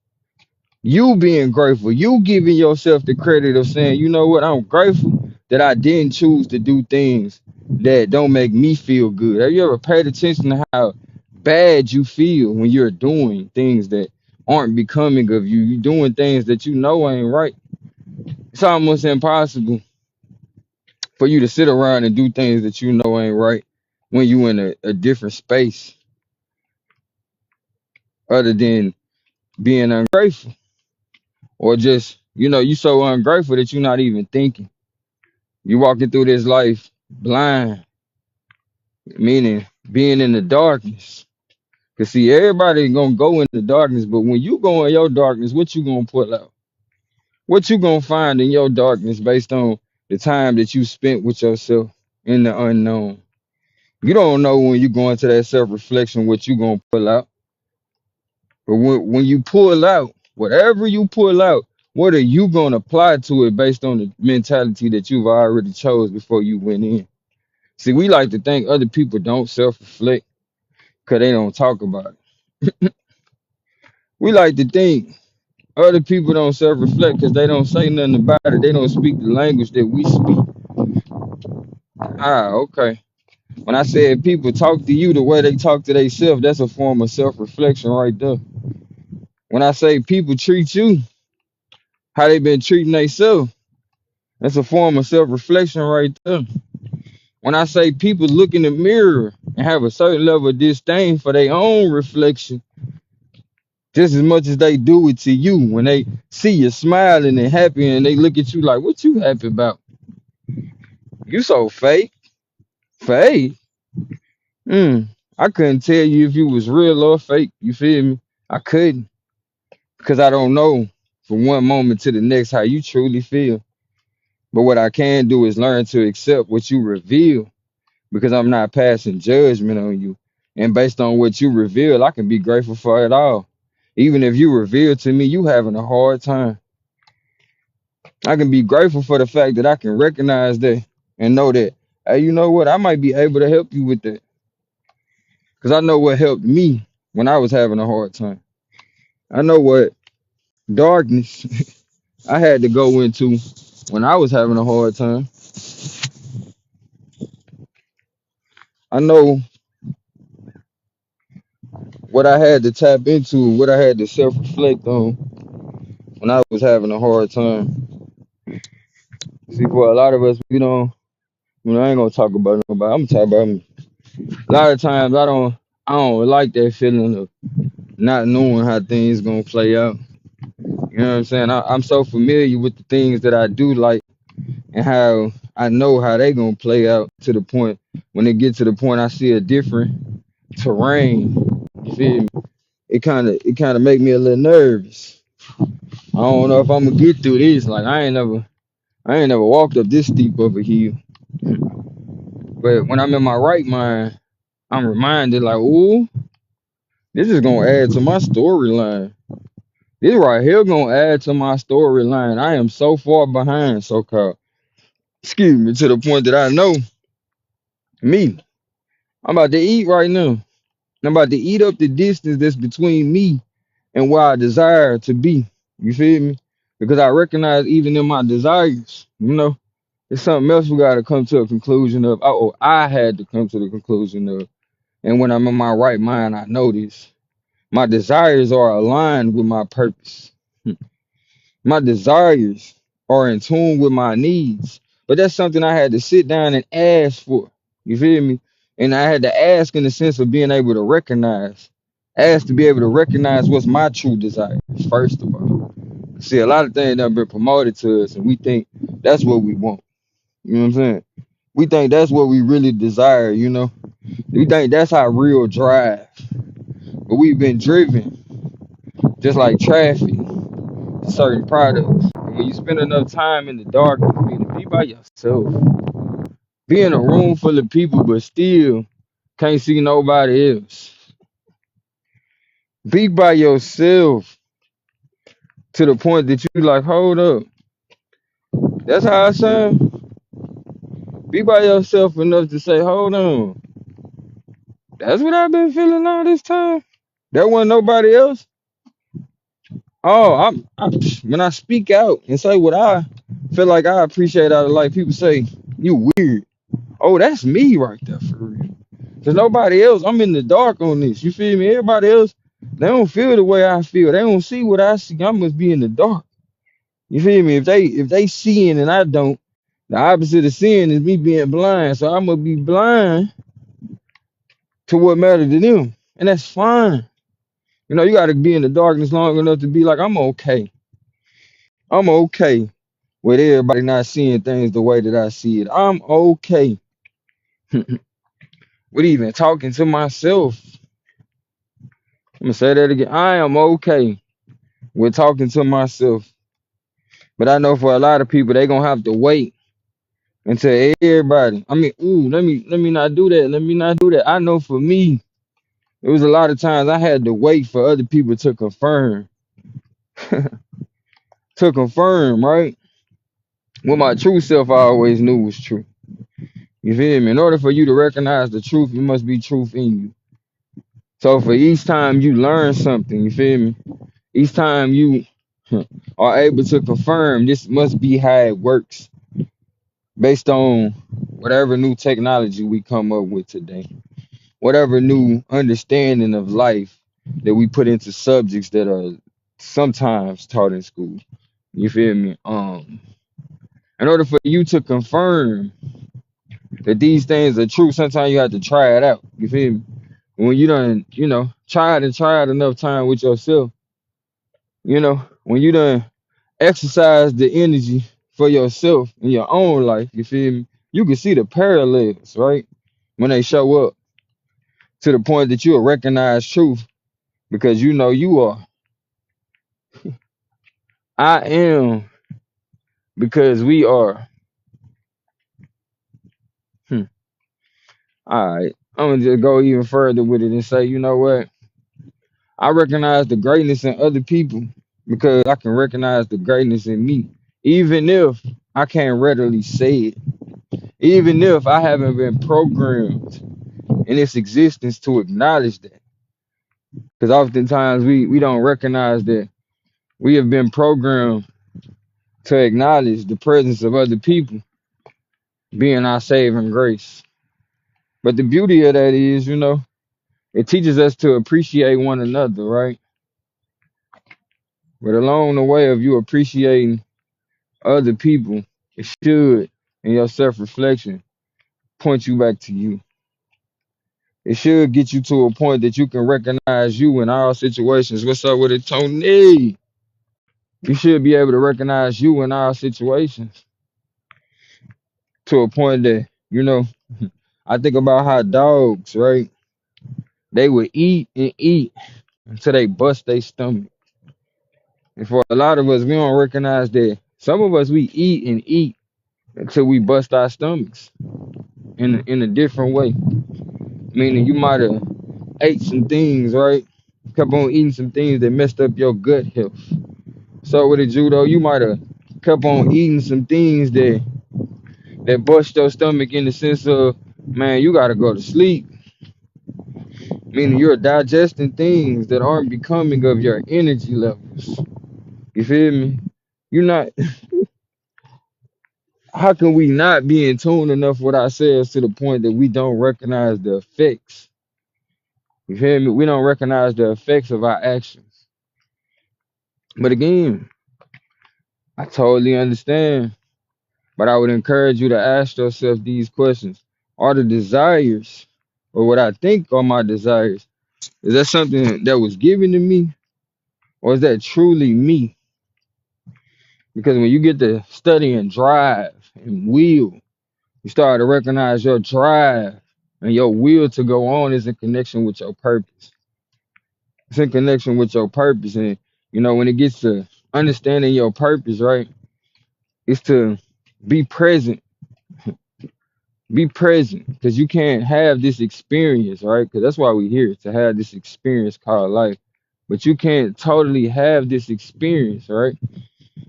You being grateful, you giving yourself the credit of saying, you know what, I'm grateful that I didn't choose to do things that don't make me feel good. Have you ever paid attention to how bad you feel when you're doing things that aren't becoming of you? You're doing things that you know ain't right. It's almost impossible for you to sit around and do things that you know ain't right when you in a different space other than being ungrateful or just, you so ungrateful that you're not even thinking. You walking through this life blind, meaning being in the darkness. Cause see, everybody gonna go in the darkness, but when you go in your darkness, what you gonna pull out? What you gonna find in your darkness based on the time that you spent with yourself in the unknown? You don't know when you go into that self-reflection what you gonna pull out. But when you pull out, whatever you pull out, what are you gonna apply to it based on the mentality that you've already chose before you went in? See, we like to think other people don't self-reflect because they don't talk about it. We like to think other people don't self-reflect because they don't say nothing about it. They don't speak the language that we speak. Ah, okay. When I said people talk to you the way they talk to themselves, that's a form of self-reflection right there. When I say people treat you how they been treating themselves, that's a form of self-reflection right there. When I say people look in the mirror and have a certain level of disdain for their own reflection, just as much as they do it to you, when they see you smiling and happy and they look at you like, what you happy about? You so fake. Fake. Mm. I couldn't tell you if you was real or fake. You feel me? I couldn't because I don't know from one moment to the next how you truly feel. But what I can do is learn to accept what you reveal because I'm not passing judgment on you. And based on what you reveal, I can be grateful for it all. Even if you reveal to me you having a hard time, I can be grateful for the fact that I can recognize that and know that, hey, you know what? I might be able to help you with that because I know what helped me when I was having a hard time. I know what darkness I had to go into when I was having a hard time. I know what I had to tap into, what I had to self reflect on when I was having a hard time. See, for a lot of us, we don't, I ain't gonna talk about nobody. I'm gonna talk about me. A lot of times, I don't like that feeling of not knowing how things gonna play out. You know what I'm saying? I'm so familiar with the things that I do like and how I know how they gonna play out to the point when it get to the point I see a different terrain. You feel me? It kind of make me a little nervous. I don't know if I'm gonna get through this. Like I ain't never walked up this steep of a hill. But when I'm in my right mind, I'm reminded like, ooh, this is gonna add to my storyline. This right here gonna add to my storyline. I am so far behind, so called. Excuse me, to the point that I know me. I'm about to eat right now. I'm about to eat up the distance that's between me and where I desire to be. You feel me? Because I recognize even in my desires, it's something else we gotta come to a conclusion of. Oh, I had to come to the conclusion of. And when I'm in my right mind, I know this. My desires are aligned with my purpose. My desires are in tune with my needs. But that's something I had to sit down and ask for. You feel me? And I had to ask in the sense of being able to recognize. Ask to be able to recognize what's my true desires, first of all. See, a lot of things that have been promoted to us, and we think that's what we want. You know what I'm saying? We think that's what we really desire. We think that's our real drive. But we've been driven, just like traffic, to certain products. And when you spend enough time in the darkness, meaning be by yourself, be in a room full of people, but still can't see nobody else. Be by yourself to the point that you like, hold up. That's how I sound. Be by yourself enough to say, hold on. That's what I've been feeling all this time. There wasn't nobody else. Oh, when I speak out and say what I feel like I appreciate out of life, people say, you weird. Oh, that's me right there for real. Cause nobody else, I'm in the dark on this. You feel me? Everybody else, they don't feel the way I feel. They don't see what I see. I must be in the dark. You feel me? If they seeing and I don't, the opposite of seeing is me being blind. So I must be blind to what matters to them. And that's fine. You gotta be in the darkness long enough to be like, I'm okay. I'm okay with everybody not seeing things the way that I see it. I'm okay with even talking to myself. I'm gonna say that again. I am okay with talking to myself. But I know for a lot of people they gonna have to wait until everybody. I mean, ooh, let me not do that. Let me not do that. I know for me, it was a lot of times I had to wait for other people to confirm. To confirm, right? What my true self I always knew was true. You feel me? In order for you to recognize the truth, it must be truth in you. So for each time you learn something, you feel me? Each time you are able to confirm this must be how it works based on whatever new technology we come up with today, whatever new understanding of life that we put into subjects that are sometimes taught in school. You feel me? In order for you to confirm that these things are true, sometimes you have to try it out. You feel me? When you done, try it enough time with yourself, when you done exercise the energy for yourself in your own life, you feel me? You can see the parallels, right? When they show up to the point that you'll recognize truth because you know you are. I am because we are. Hmm. All right. I'm gonna just go even further with it and say, you know what? I recognize the greatness in other people because I can recognize the greatness in me, even if I can't readily say it, even if I haven't been programmed in its existence to acknowledge that. Because oftentimes we don't recognize that we have been programmed to acknowledge the presence of other people being our saving grace. But the beauty of that is, it teaches us to appreciate one another, right? But along the way of you appreciating other people, it should, in your self-reflection, point you back to you. It should get you to a point that you can recognize you in all situations. What's up with it, Tony? You should be able to recognize you in all situations to a point that, I think about how dogs, right? They would eat and eat until they bust their stomach. And for a lot of us, we don't recognize that some of us, we eat and eat until we bust our stomachs in a different way. Meaning you might have ate some things, right? Kept on eating some things that messed up your gut health. So with the judo, you might have kept on eating some things that bust your stomach in the sense of, man, you gotta go to sleep. Meaning you're digesting things that aren't becoming of your energy levels. You feel me? You're not. How can we not be in tune enough with ourselves to the point that we don't recognize the effects? You feel me? We don't recognize the effects of our actions. But again, I totally understand. But I would encourage you to ask yourself these questions. Are the desires, or what I think are my desires, is that something that was given to me? Or is that truly me? Because when you get to study and drive and will, you start to recognize your drive and your will to go on is in connection with your purpose. It's in connection with your purpose. And, when it gets to understanding your purpose, right, it's to be present. Be present because you can't have this experience, right? Because that's why we're here to have this experience called life. But you can't totally have this experience, right,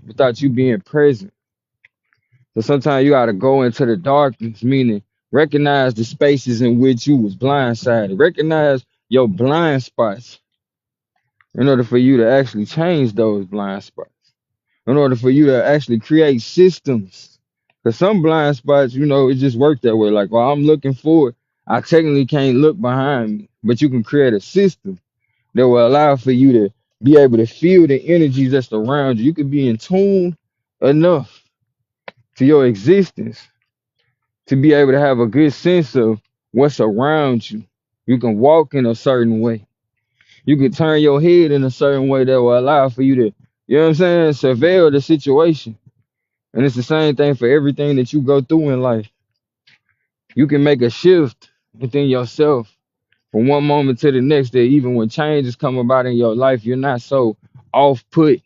without you being present. So sometimes you got to go into the darkness, meaning recognize the spaces in which you was blindsided. Recognize your blind spots in order for you to actually change those blind spots. In order for you to actually create systems. Because some blind spots, it just worked that way. Like, while I'm looking forward, I technically can't look behind me. But you can create a system that will allow for you to be able to feel the energies that's around you. You can be in tune enough to your existence to be able to have a good sense of what's around you. You can walk in a certain way. You can turn your head in a certain way that will allow for you to, surveil the situation. And it's the same thing for everything that you go through in life. You can make a shift within yourself from one moment to the next that even when changes come about in your life, you're not so off put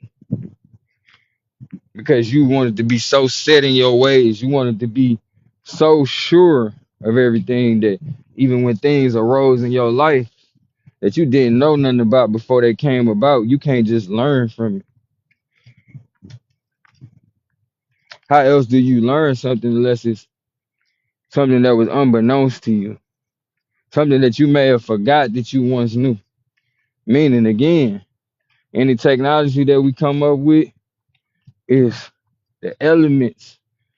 because you wanted to be so set in your ways. You wanted to be so sure of everything that even when things arose in your life that you didn't know nothing about before they came about, you can't just learn from it. How else do you learn something unless it's something that was unbeknownst to you? Something that you may have forgot that you once knew. Meaning again, any technology that we come up with is the elements,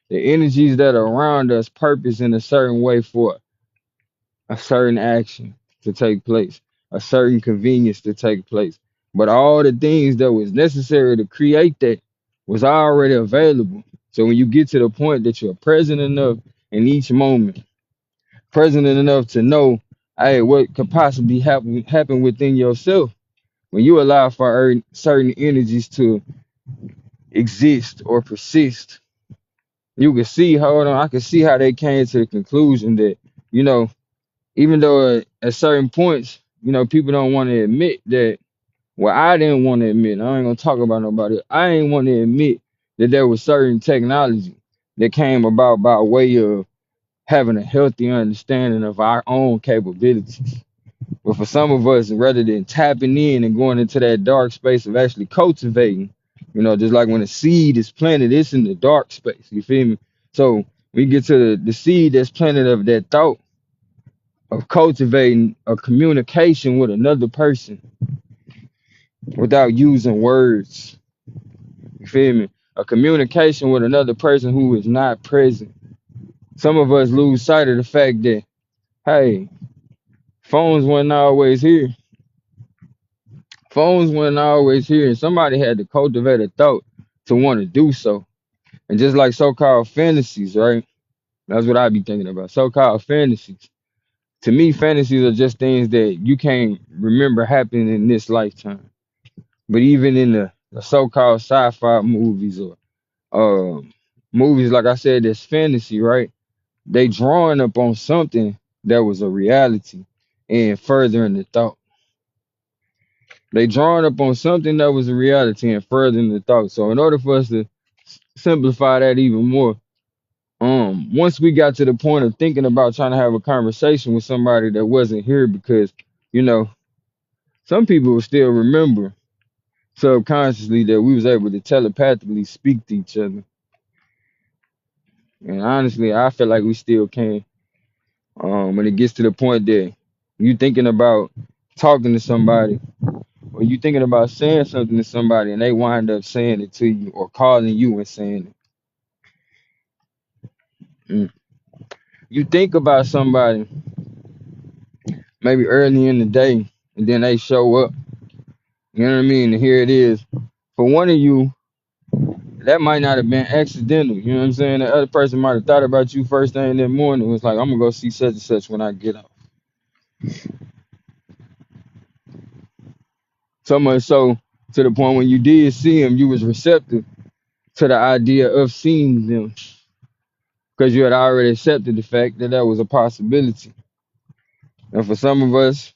the energies that are around us purpose in a certain way for a certain action to take place, a certain convenience to take place. But all the things that was necessary to create that was already available. So when you get to the point that you're present enough in each moment, present enough to know, hey, what could possibly happen within yourself when you allow for certain energies to exist or persist, you can see, hold on, I can see how they came to the conclusion that, you know, even though at certain points, people don't want to admit that. Well, I didn't want to admit. I ain't gonna talk about nobody. I ain't want to admit that there was certain technology that came about by way of having a healthy understanding of our own capabilities. But for some of us, rather than tapping in and going into that dark space of actually cultivating, just like when a seed is planted, it's in the dark space. You feel me? So we get to the seed that's planted of that thought of cultivating a communication with another person without using words. You feel me? A communication with another person who is not present. Some of us lose sight of the fact that, hey, phones weren't always here. Phones weren't always here, and somebody had to cultivate a thought to want to do so. And just like so-called fantasies, right? That's what I be thinking about. So-called fantasies. To me, fantasies are just things that you can't remember happening in this lifetime. But even in the so-called sci-fi movies or movies, like I said, that's fantasy, right? They drawing up on something that was a reality and furthering the thought. They drawing up on something that was a reality and furthering the thought. So in order for us to simplify that even more, once we got to the point of thinking about trying to have a conversation with somebody that wasn't here, because you know some people will still remember subconsciously that we was able to telepathically speak to each other, and honestly I feel like we still can. When it gets to the point that you thinking about talking to somebody, or you thinking about saying something to somebody and they wind up saying it to you or calling you and saying it. You think about somebody maybe early in the day and then they show up, you know what I mean? And here it is. For one of you, that might not have been accidental, you know what I'm saying? The other person might have thought about you first thing that morning. It was like, I'm gonna go see such and such when I get up. So much so to the point when you did see him, you was receptive to the idea of seeing them because you had already accepted the fact that that was a possibility. And for some of us,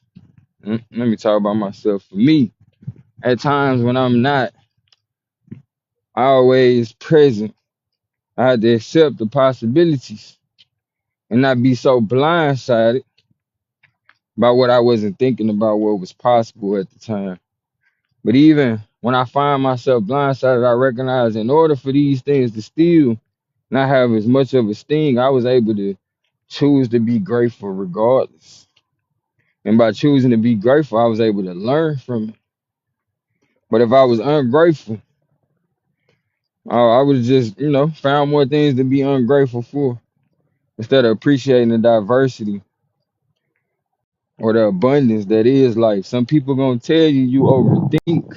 let me talk about myself. For me, at times when I'm not always present, I had to accept the possibilities and not be so blindsided by what I wasn't thinking about what was possible at the time. But even when I find myself blindsided, I recognize in order for these things to still not have as much of a sting, I was able to choose to be grateful regardless. And by choosing to be grateful, I was able to learn from it. But if I was ungrateful, I would have just, found more things to be ungrateful for instead of appreciating the diversity or the abundance that is life. Some people gonna tell you you overthink,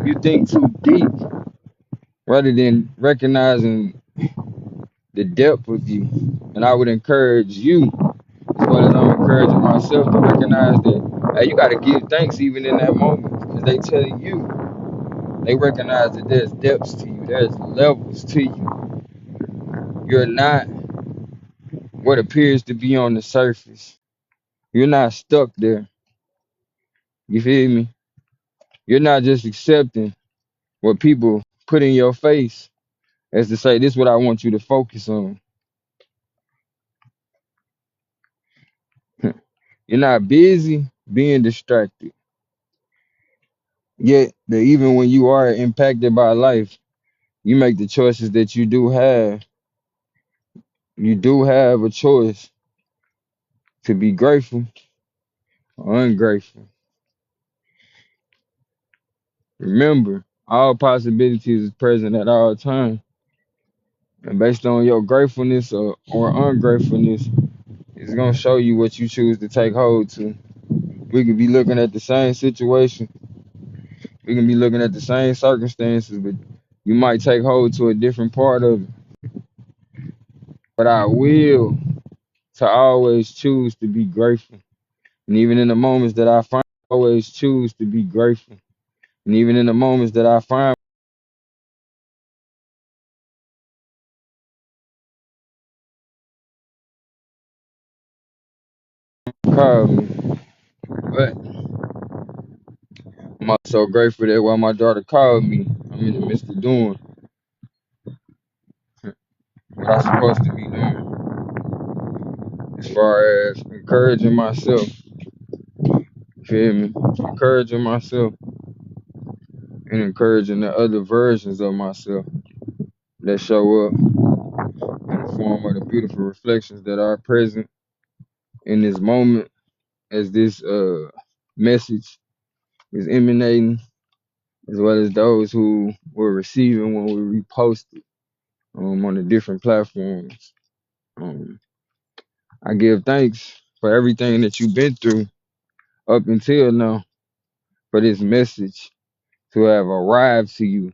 you think too deep, rather than recognizing the depth of you. And I would encourage you, as well as I'm encouraging myself, to recognize that hey, you gotta give thanks even in that moment because they telling you, they recognize that there's depths to you, there's levels to you. You're not what appears to be on the surface. You're not stuck there. You feel me? You're not just accepting what people put in your face as to say, this is what I want you to focus on. You're not busy being distracted. Yet, that even when you are impacted by life, you make the choices that you do have. You do have a choice to be grateful or ungrateful. Remember, all possibilities is present at all times. And based on your gratefulness or ungratefulness, it's gonna show you what you choose to take hold to. We could be looking at the same situation, we can be looking at the same circumstances, but you might take hold to a different part of it. But I will to always choose to be grateful. And even in the moments that I find, always choose to be grateful. And even in the moments that I find called me. But I'm also grateful that while my daughter called me, I'm in the midst of doing what I'm supposed to be doing as far as encouraging myself. You feel me? Encouraging myself and encouraging the other versions of myself that show up in the form of the beautiful reflections that are present in this moment as this message is emanating, as well as those who were receiving when we reposted on the different platforms. Um, I give thanks for everything that you've been through up until now, for this message to have arrived to you.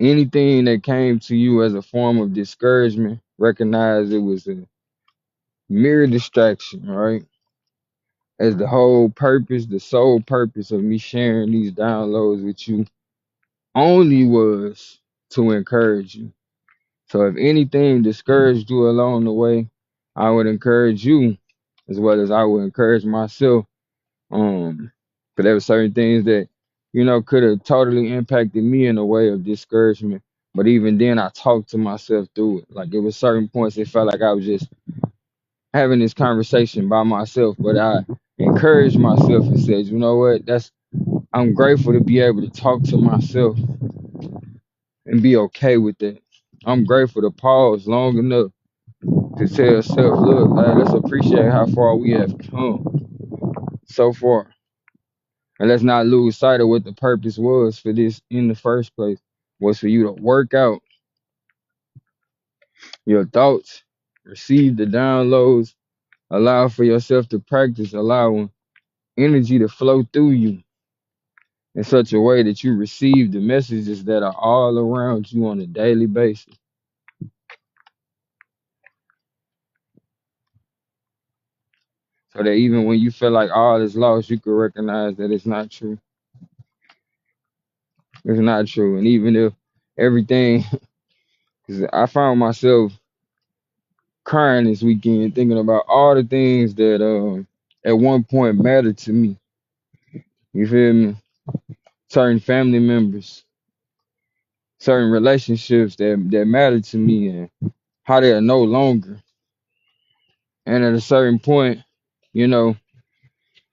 Anything that came to you as a form of discouragement, recognize it was a mere distraction, right? As the whole purpose, the sole purpose of me sharing these downloads with you only was to encourage you. So if anything discouraged you along the way, I would encourage you as well as I would encourage myself. But there were certain things that, could have totally impacted me in a way of discouragement. But even then I talked to myself through it. Like it was certain points it felt like I was just having this conversation by myself. But I encouraged myself and said, you know what, I'm grateful to be able to talk to myself and be okay with that. I'm grateful to pause long enough to tell self, look, man, let's appreciate how far we have come so far. And let's not lose sight of what the purpose was for this in the first place, was for you to work out your thoughts, receive the downloads, allow for yourself to practice, allowing energy to flow through you in such a way that you receive the messages that are all around you on a daily basis. So that even when you feel like all is lost, you can recognize that it's not true. It's not true. And even if everything, because I found myself crying this weekend thinking about all the things that at one point mattered to me. You feel me? Certain family members, certain relationships that mattered to me and how they are no longer. And at a certain point, you know,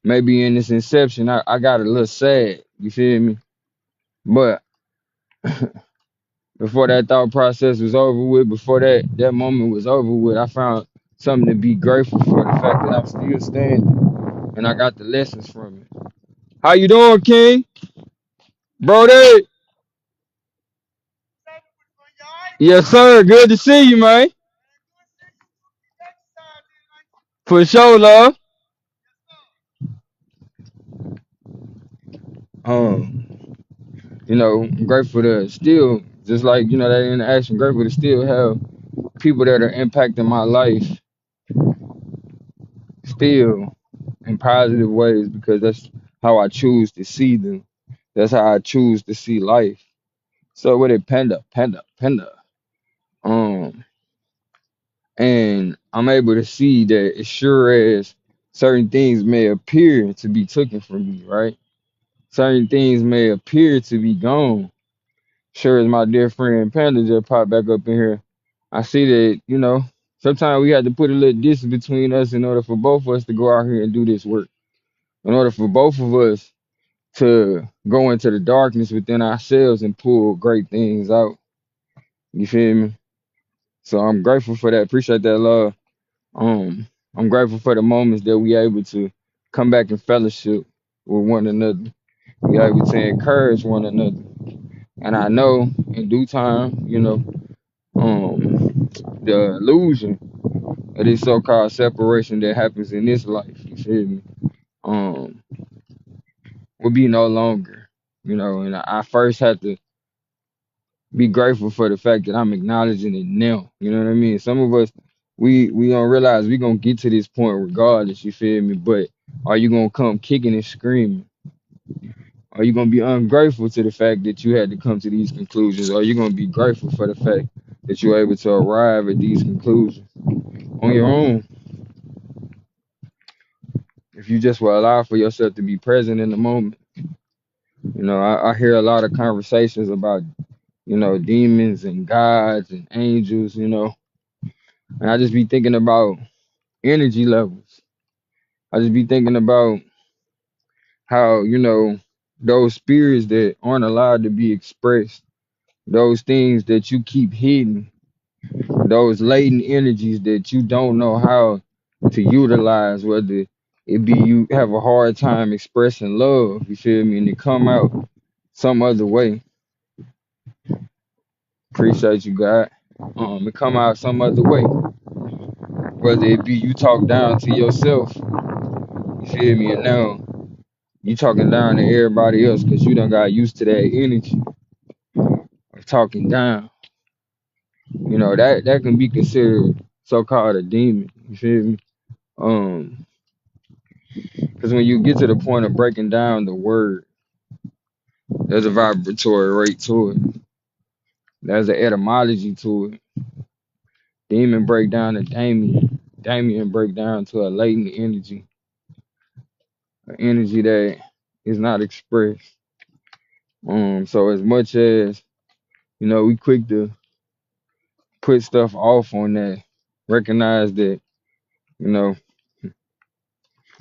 maybe in its inception, I got a little sad. You feel me? But before that thought process was over with, before that moment was over with, I found something to be grateful for, the fact that I'm still standing and I got the lessons from it. How you doing, King? Brody? Yes, sir. Good to see you, man. For sure, love. I'm grateful to still, just like, that interaction, grateful to still have people that are impacting my life still in positive ways, because that's how I choose to see them. That's how I choose to see life. So with it, panda. Um, and I'm able to see that as sure as certain things may appear to be taken from me, right? Certain things may appear to be gone. Sure as my dear friend Panda just popped back up in here, I see that, sometimes we have to put a little distance between us in order for both of us to go out here and do this work. In order for both of us to go into the darkness within ourselves and pull great things out. You feel me? So I'm grateful for that. Appreciate that love. Um, I'm grateful for the moments that we able to come back and fellowship with one another. We able to encourage one another. And I know in due time, the illusion of this so-called separation that happens in this life, you feel me, um, will be no longer, and I first had to be grateful for the fact that I'm acknowledging it now. You know what I mean? Some of us, we don't realize we gonna get to this point regardless, you feel me? But are you gonna come kicking and screaming? Are you gonna be ungrateful to the fact that you had to come to these conclusions? Or are you gonna be grateful for the fact that you're able to arrive at these conclusions on your own? if you just will allow for yourself to be present in the moment. I hear a lot of conversations about, demons and gods and angels, and I just be thinking about energy levels. I just be thinking about how, those spirits that aren't allowed to be expressed, those things that you keep hidden, those latent energies that you don't know how to utilize, whether it be you have a hard time expressing love, you feel me, and it come out some other way. Appreciate you, God. It come out some other way. Whether it be you talk down to yourself, you feel me, and now you talking down to everybody else because you done got used to that energy of talking down. That can be considered so-called a demon. You feel me? Um, because when you get to the point of breaking down the word, there's a vibratory rate to it. There's an etymology to it. Demon break down to Damien. Damien break down to a latent energy, an energy that is not expressed. So as much as we quick to put stuff off on that, recognize that you know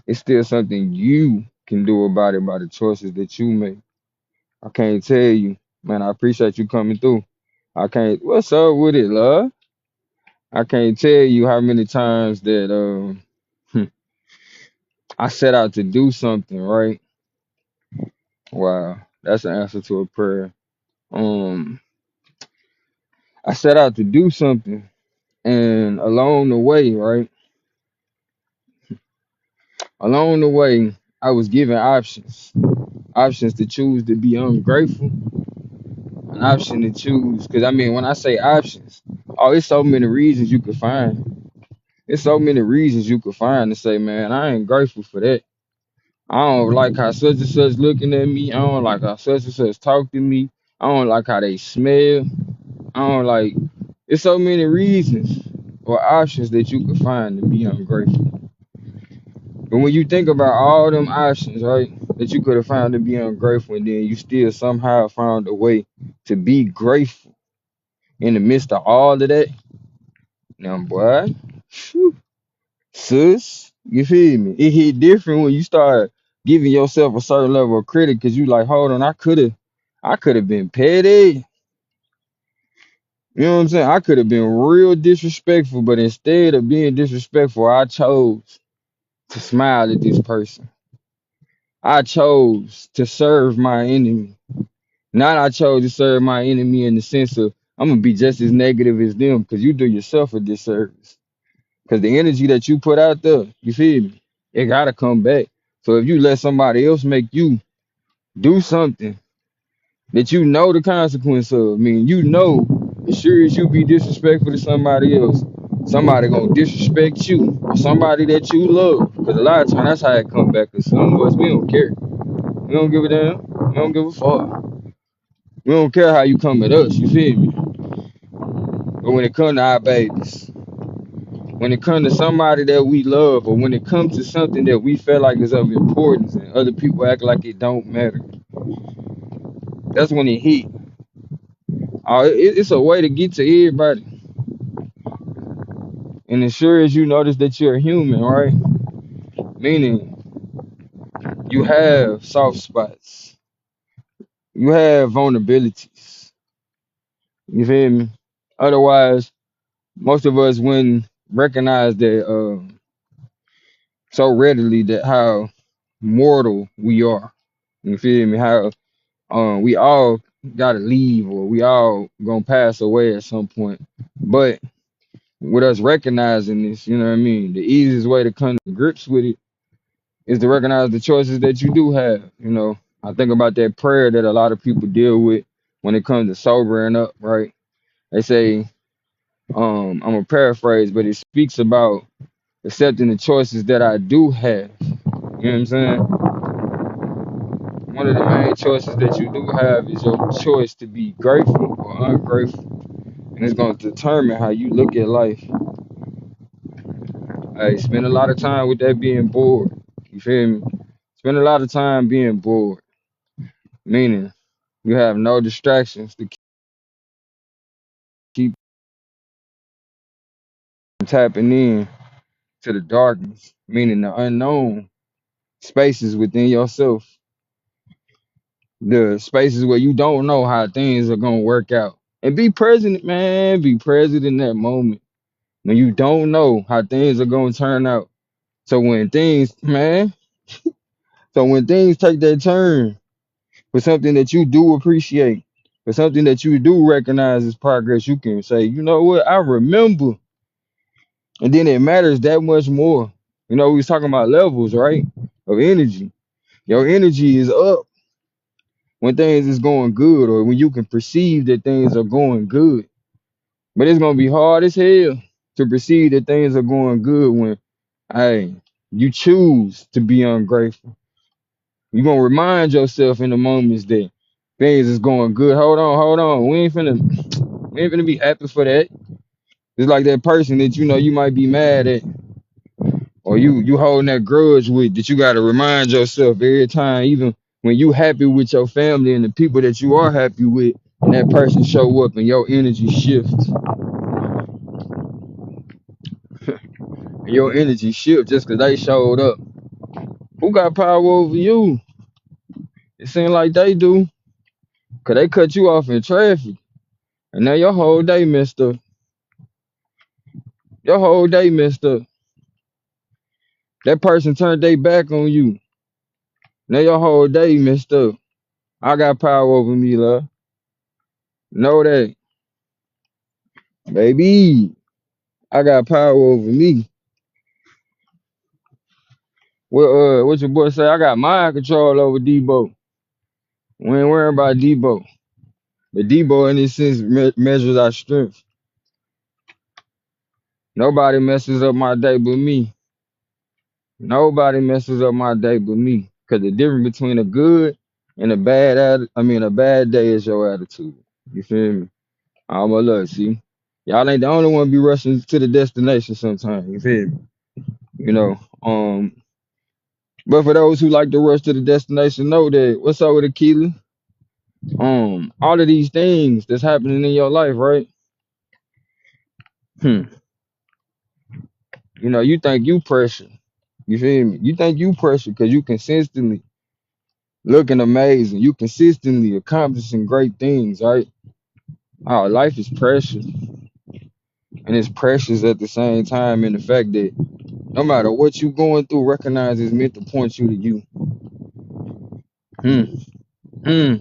it's still something you can do about it by the choices that you make. I can't tell you, man. I appreciate you coming through. I can't. What's up with it, love? I can't tell you how many times that I set out to do something, right? Wow, that's an answer to a prayer. Um, I set out to do something, and along the way, right? Along the way, I was given options to choose to be ungrateful, an option to choose. Because I mean, when I say options, oh, it's so many reasons you could find. It's so many reasons you could find to say, man, I ain't grateful for that. I don't like how such and such looking at me. I don't like how such and such talk to me. I don't like how they smell. I don't like. It's so many reasons or options that you could find to be ungrateful. But when you think about all them options, right, that you could have found to be ungrateful, and then you still somehow found a way to be grateful in the midst of all of that, now, boy, phew, sis, you feel me? It hit different when you start giving yourself a certain level of credit because you like, hold on, I could have been petty. You know what I'm saying? I could have been real disrespectful, but instead of being disrespectful, I chose to smile at this person. I chose to serve my enemy. Not I chose to serve my enemy in the sense of I'm gonna be just as negative as them because you do yourself a disservice. Because the energy that you put out there, you feel me? It gotta come back. So if you let somebody else make you do something that you know the consequence of, I mean, as sure as you be disrespectful to somebody else, somebody gonna disrespect you or somebody that you love. Because a lot of times that's how it come back. Because some of us, we don't care. We don't give a damn. We don't give a fuck. We don't care how you come at us, you feel me? But when it comes to our babies, when it comes to somebody that we love, or when it comes to something that we feel like is of importance and other people act like it don't matter, that's when it hit. It's a way to get to everybody. And as sure as you notice that you're a human, right? Meaning you have soft spots, you have vulnerabilities. You feel me? Otherwise, most of us wouldn't recognize that so readily that how mortal we are. You feel me? How we all gotta leave or we all gonna pass away at some point. But with us recognizing this, you know what I mean? The easiest way to come to grips with it is to recognize the choices that you do have. I think about that prayer that a lot of people deal with when it comes to sobering up, right? They say, I'm gonna paraphrase, but it speaks about accepting the choices that I do have. You know what I'm saying? One of the main choices that you do have is your choice to be grateful or ungrateful. And it's going to determine how you look at life. I spend a lot of time with that being bored. You feel me? Spend a lot of time being bored, meaning you have no distractions to keep tapping in to the darkness, meaning the unknown spaces within yourself, the spaces where you don't know how things are gonna work out. And be present, man. Be present in that moment when you don't know how things are gonna turn out. So when things, man, so when things take that turn for something that you do appreciate, for something that you do recognize as progress, you can say, you know what, I remember. And then it matters that much more. You know, we was talking about levels, right? Of energy. Your energy is up when things is going good or when you can perceive that things are going good. But it's gonna be hard as hell to perceive that things are going good when, hey, you choose to be ungrateful. You're gonna remind yourself in the moments that things is going good. Hold on. We ain't finna be happy for that. It's like that person that you know you might be mad at or you holding that grudge with that you gotta remind yourself every time, even when you happy with your family and the people that you are happy with, and that person show up and your energy shifts. Your energy shift just because they showed up. Who got power over you? It seems like they do. Cause they cut you off in traffic. And now your whole day messed up. Your whole day messed up. That person turned their back on you. Now your whole day messed up. I got power over me, love. Know that. Baby. I got power over me. What your boy say? I got mind control over Debo. We ain't worrying about Debo. But Debo in this sense measures our strength. Nobody messes up my day but me. Nobody messes up my day but me. Cause the difference between a good and a bad a bad day is your attitude. You feel me? I'm a look, see. Y'all ain't the only one be rushing to the destination sometimes. You feel me? You know. But for those who like to rush to the destination, know that what's up with Akila? All of these things that's happening in your life, right? Hmm. You know, you think you pressure. You feel me? You think you pressure because you consistently looking amazing. You consistently accomplishing great things, right? Oh, life is precious. And it's precious at the same time in the fact that no matter what you going through, recognize it's meant to point you to you. Hmm. Hmm.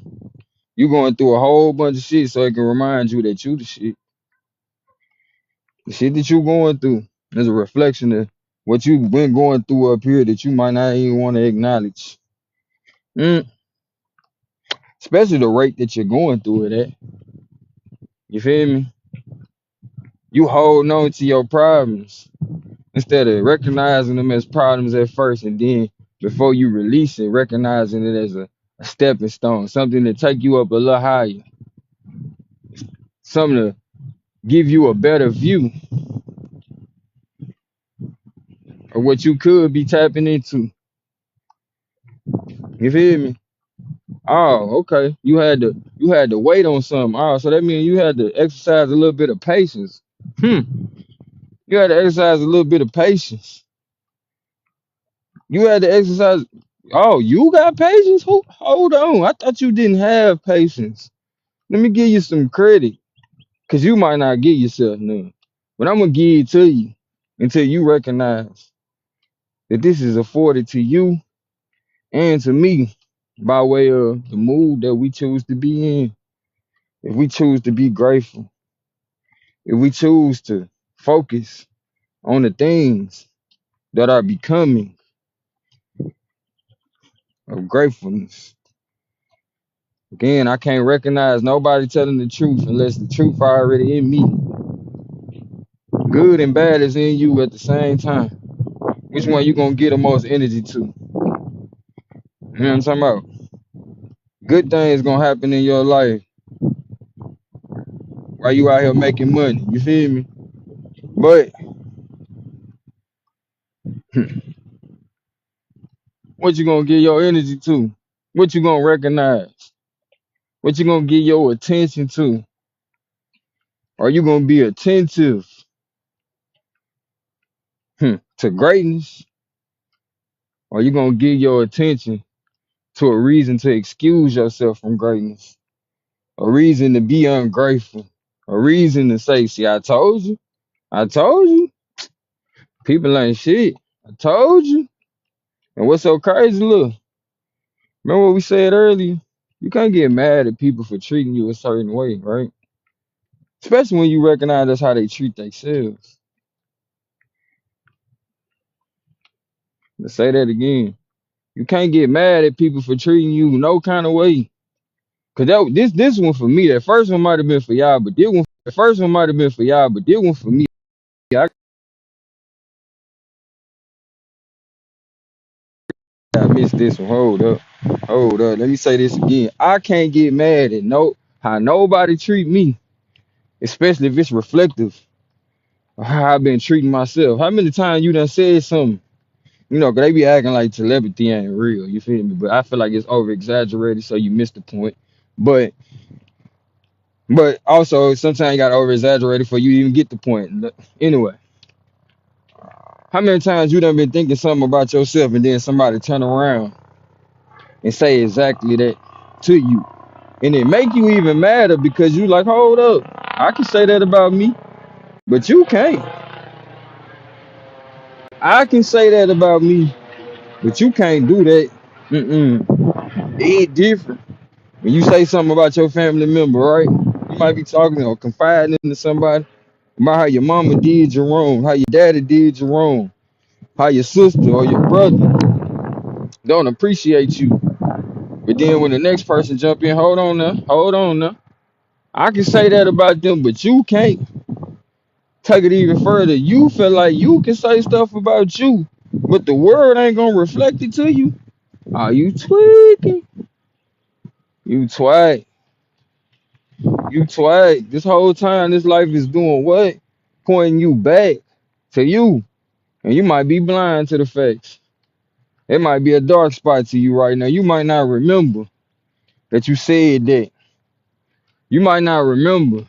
You going through a whole bunch of shit so it can remind you that you the shit. The shit that you going through is a reflection of what you've been going through up here that you might not even want to acknowledge. Hmm. Especially the rate that you're going through it at. You feel me? You holding on to your problems instead of recognizing them as problems at first, and then before you release it, recognizing it as a stepping stone, something to take you up a little higher, something to give you a better view of what you could be tapping into. You feel me? Oh, okay. You had to wait on something. Oh, so that means you had to exercise a little bit of patience. Hmm. You had to exercise a little bit of patience. You had to exercise. Oh, you got patience? Hold on. I thought you didn't have patience. Let me give you some credit, cause you might not give yourself none. But I'm gonna give it to you until you recognize that this is afforded to you and to me by way of the mood that we choose to be in. If we choose to be grateful, if we choose to focus on the things that are becoming of gratefulness. Again, I can't recognize nobody telling the truth unless the truth already in me. Good and bad is in you at the same time. Which one you gonna get the most energy to? You know what I'm talking about? Good things gonna happen in your life while you out here making money. You feel me? But What you gonna give your energy to? What you gonna recognize? What you gonna give your attention to? Are you gonna be attentive to greatness? Or are you gonna give your attention to a reason to excuse yourself from greatness? A reason to be ungrateful? A reason to say, see, I told you. I told you. People ain't shit. I told you. And what's so crazy, look, remember what we said earlier? You can't get mad at people for treating you a certain way, right? Especially when you recognize that's how they treat themselves. Let's say that again. You can't get mad at people for treating you no kind of way. Cause this one for me, that first one might have been for y'all, but the first one might have been for y'all, but this one for me, I missed this one. Hold up. Let me say this again. I can't get mad at how nobody treat me, especially if it's reflective of how I've been treating myself. How many times you done said something? You know, 'cause they be acting like telepathy ain't real. You feel me? But I feel like it's over exaggerated, so you missed the point. But also sometimes you got over exaggerated for you to even get the point. Anyway, how many times you done been thinking something about yourself and then somebody turn around and say exactly that to you? And it make you even madder because you like, hold up, I can say that about me, but you can't. I can say that about me, but you can't do that. Mm-mm. It different. When you say something about your family member, right? You might be talking or confiding into somebody about how your mama did you wrong, how your daddy did you wrong, how your sister or your brother don't appreciate you. But then when the next person jump in, hold on now. I can say that about them, but you can't. Take it even further. You feel like you can say stuff about you, but the world ain't gonna reflect it to you. Are you tweaking? You twat. You twat. This whole time, this life is doing what? Pointing you back to you. And you might be blind to the facts. It might be a dark spot to you right now. You might not remember that you said that. You might not remember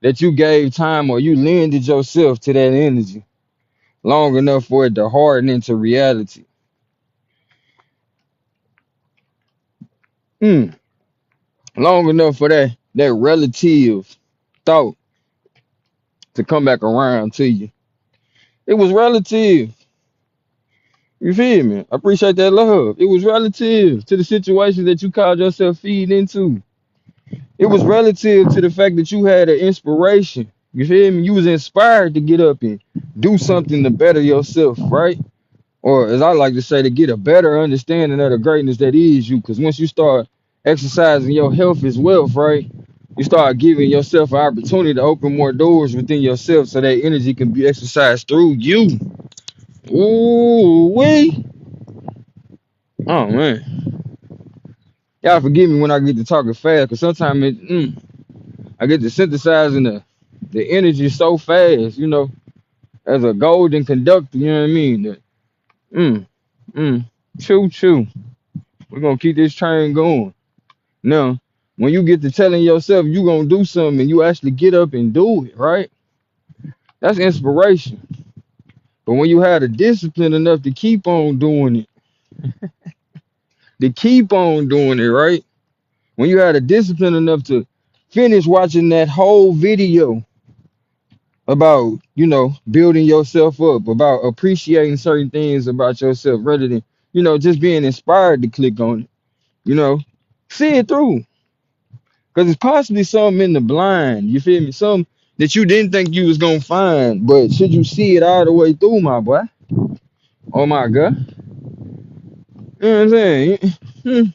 that you gave time or you lended yourself to that energy long enough for it to harden into reality. Mm. Long enough for that relative thought to come back around to you. It was relative. You feel me? I appreciate that love. It was relative to the situation that you called yourself feeding into. It was relative to the fact that you had an inspiration. You feel me? You was inspired to get up and do something to better yourself, right? Or as I like to say, to get a better understanding of the greatness that is you. Because once you start exercising your health as wealth, right? You start giving yourself an opportunity to open more doors within yourself so that energy can be exercised through you. Ooh, wee. Oh, man. Y'all forgive me when I get to talking fast because sometimes I get to synthesizing the energy so fast, as a golden conductor, you know what I mean? Mm, mm, choo choo. We're going to keep this train going. Now, when you get to telling yourself you going to do something and you actually get up and do it, right? That's inspiration. But when you have the discipline enough to keep on doing it, right? When you have the discipline enough to finish watching that whole video about, building yourself up, about appreciating certain things about yourself rather than, just being inspired to click on it, you know, see it through. Because it's possibly something in the blind, you feel me? Something that you didn't think you was going to find, but should you see it all the way through, my boy? Oh my God. You know what I'm saying?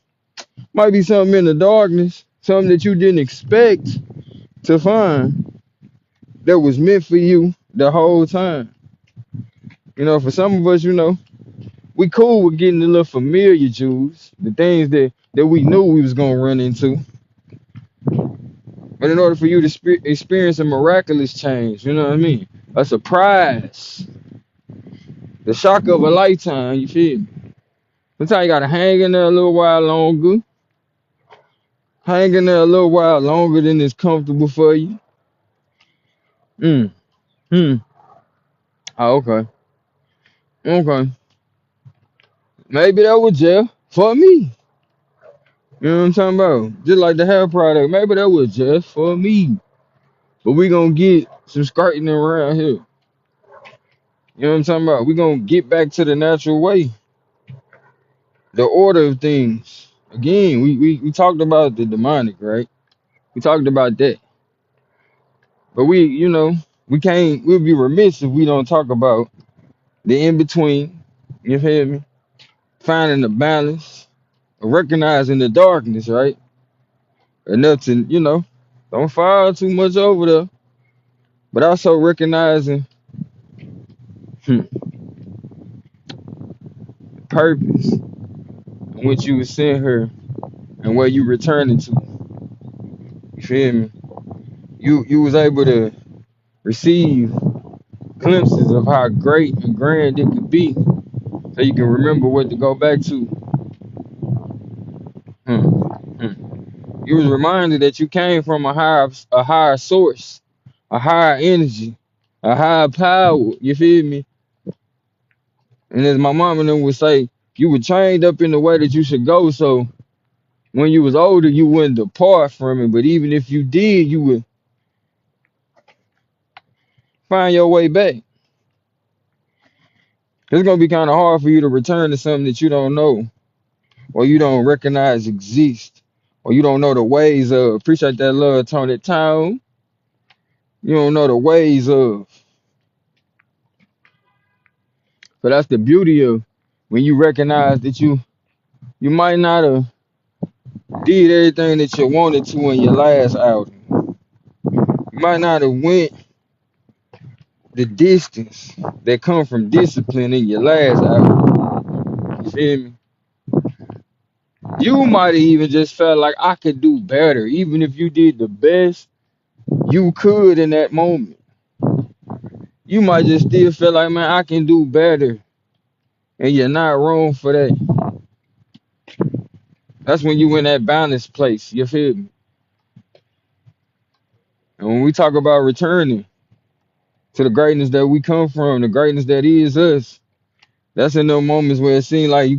Might be something in the darkness, something that you didn't expect to find that was meant for you the whole time. For some of us, we cool with getting a little familiar Jews, the things that we knew we was gonna run into. But in order for you to experience a miraculous change, you know what I mean? A surprise, the shock of a lifetime, you feel me? Sometimes you gotta hang in there a little while longer. Hang in there a little while longer than it's comfortable for you. Mm. Hmm. Oh, okay. Okay. Maybe that was just for me. You know what I'm talking about? Just like the hair product. Maybe that was just for me. But we gonna get some skirting around here. You know what I'm talking about? We gonna get back to the natural way, the order of things. Again, we talked about the demonic, right? We talked about that. But we can't, we'll be remiss if we don't talk about the in between. You feel me? Finding the balance, recognizing the darkness, right? Enough to, don't fall too much over there, but also recognizing hmm, purpose and what you were sent here and where you returning to. You feel me? You was able to receive glimpses of how great and grand it could be, so you can remember what to go back to. Hmm, hmm. You was reminded that you came from a higher source, a higher energy, a higher power. You feel me? And as my mom and them would say, you were trained up in the way that you should go. So when you was older, you wouldn't depart from it. But even if you did, you would find your way back. It's gonna be kind of hard for you to return to something that you don't know or you don't recognize exist or you don't know the ways of. Appreciate that love, Tony Town. You don't know the ways of. So that's the beauty of when you recognize that you might not have did everything that you wanted to in your last outing. You might not have went the distance that come from discipline in your last outing. You feel me? You might have even just felt like I could do better, even if you did the best you could in that moment. You might just still feel like, man, I can do better, and you're not wrong for that. That's when you in that balance place. You feel me? And when we talk about returning to the greatness that we come from, the greatness that is us, that's in those moments where it seems like you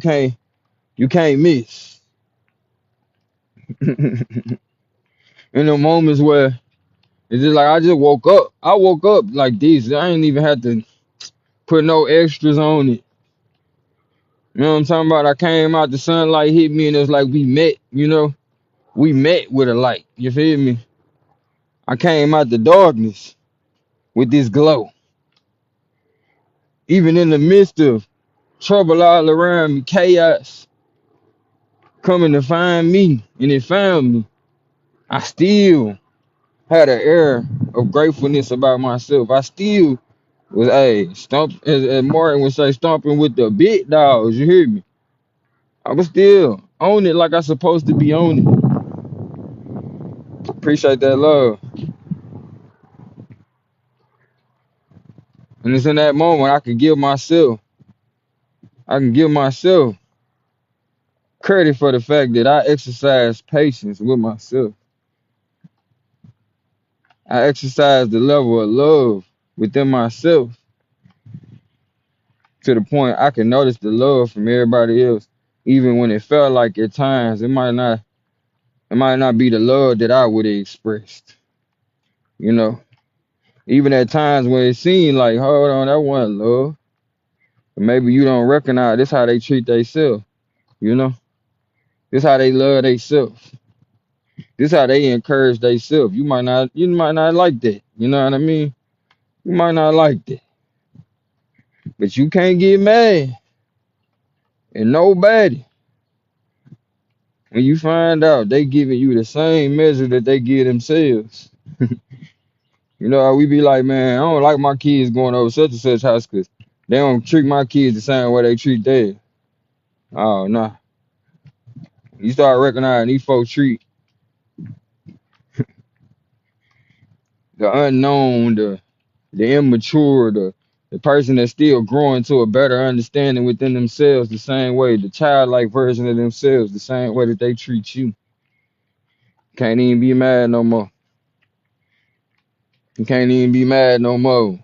can't miss. In the moments where it's just like I just woke up. I woke up like this. I ain't even had to put no extras on it. You know what I'm talking about? I came out, the sunlight hit me, and it was like we met, We met with a light. You feel me? I came out the darkness with this glow. Even in the midst of trouble all around me, chaos coming to find me, and it found me. I still had an air of gratefulness about myself. I still was stomp as Martin would say, stomping with the big dogs. You hear me? I was still on it like I supposed to be on it. Appreciate that love. And it's in that moment I can give myself credit for the fact that I exercise patience with myself. I exercise the level of love within myself to the point I can notice the love from everybody else, even when it felt like at times it might not be the love that I would have expressed. You know, even at times when it seemed like, hold on, that wasn't love. But maybe you don't recognize this how they treat themselves. You know, this how they love themselves. This how they encourage themselves. You might not like that. You know what I mean? You might not like that, but you can't get mad at nobody when you find out they giving you the same measure that they give themselves. You know how we be like, man, I don't like my kids going over such and such house because they don't treat my kids the same way they treat theirs. Oh, nah. You start recognizing these folks treat the unknown, the immature, the The person that's still growing to a better understanding within themselves, the same way, the childlike version of themselves, the same way that they treat you. Can't even be mad no more. You can't even be mad no more.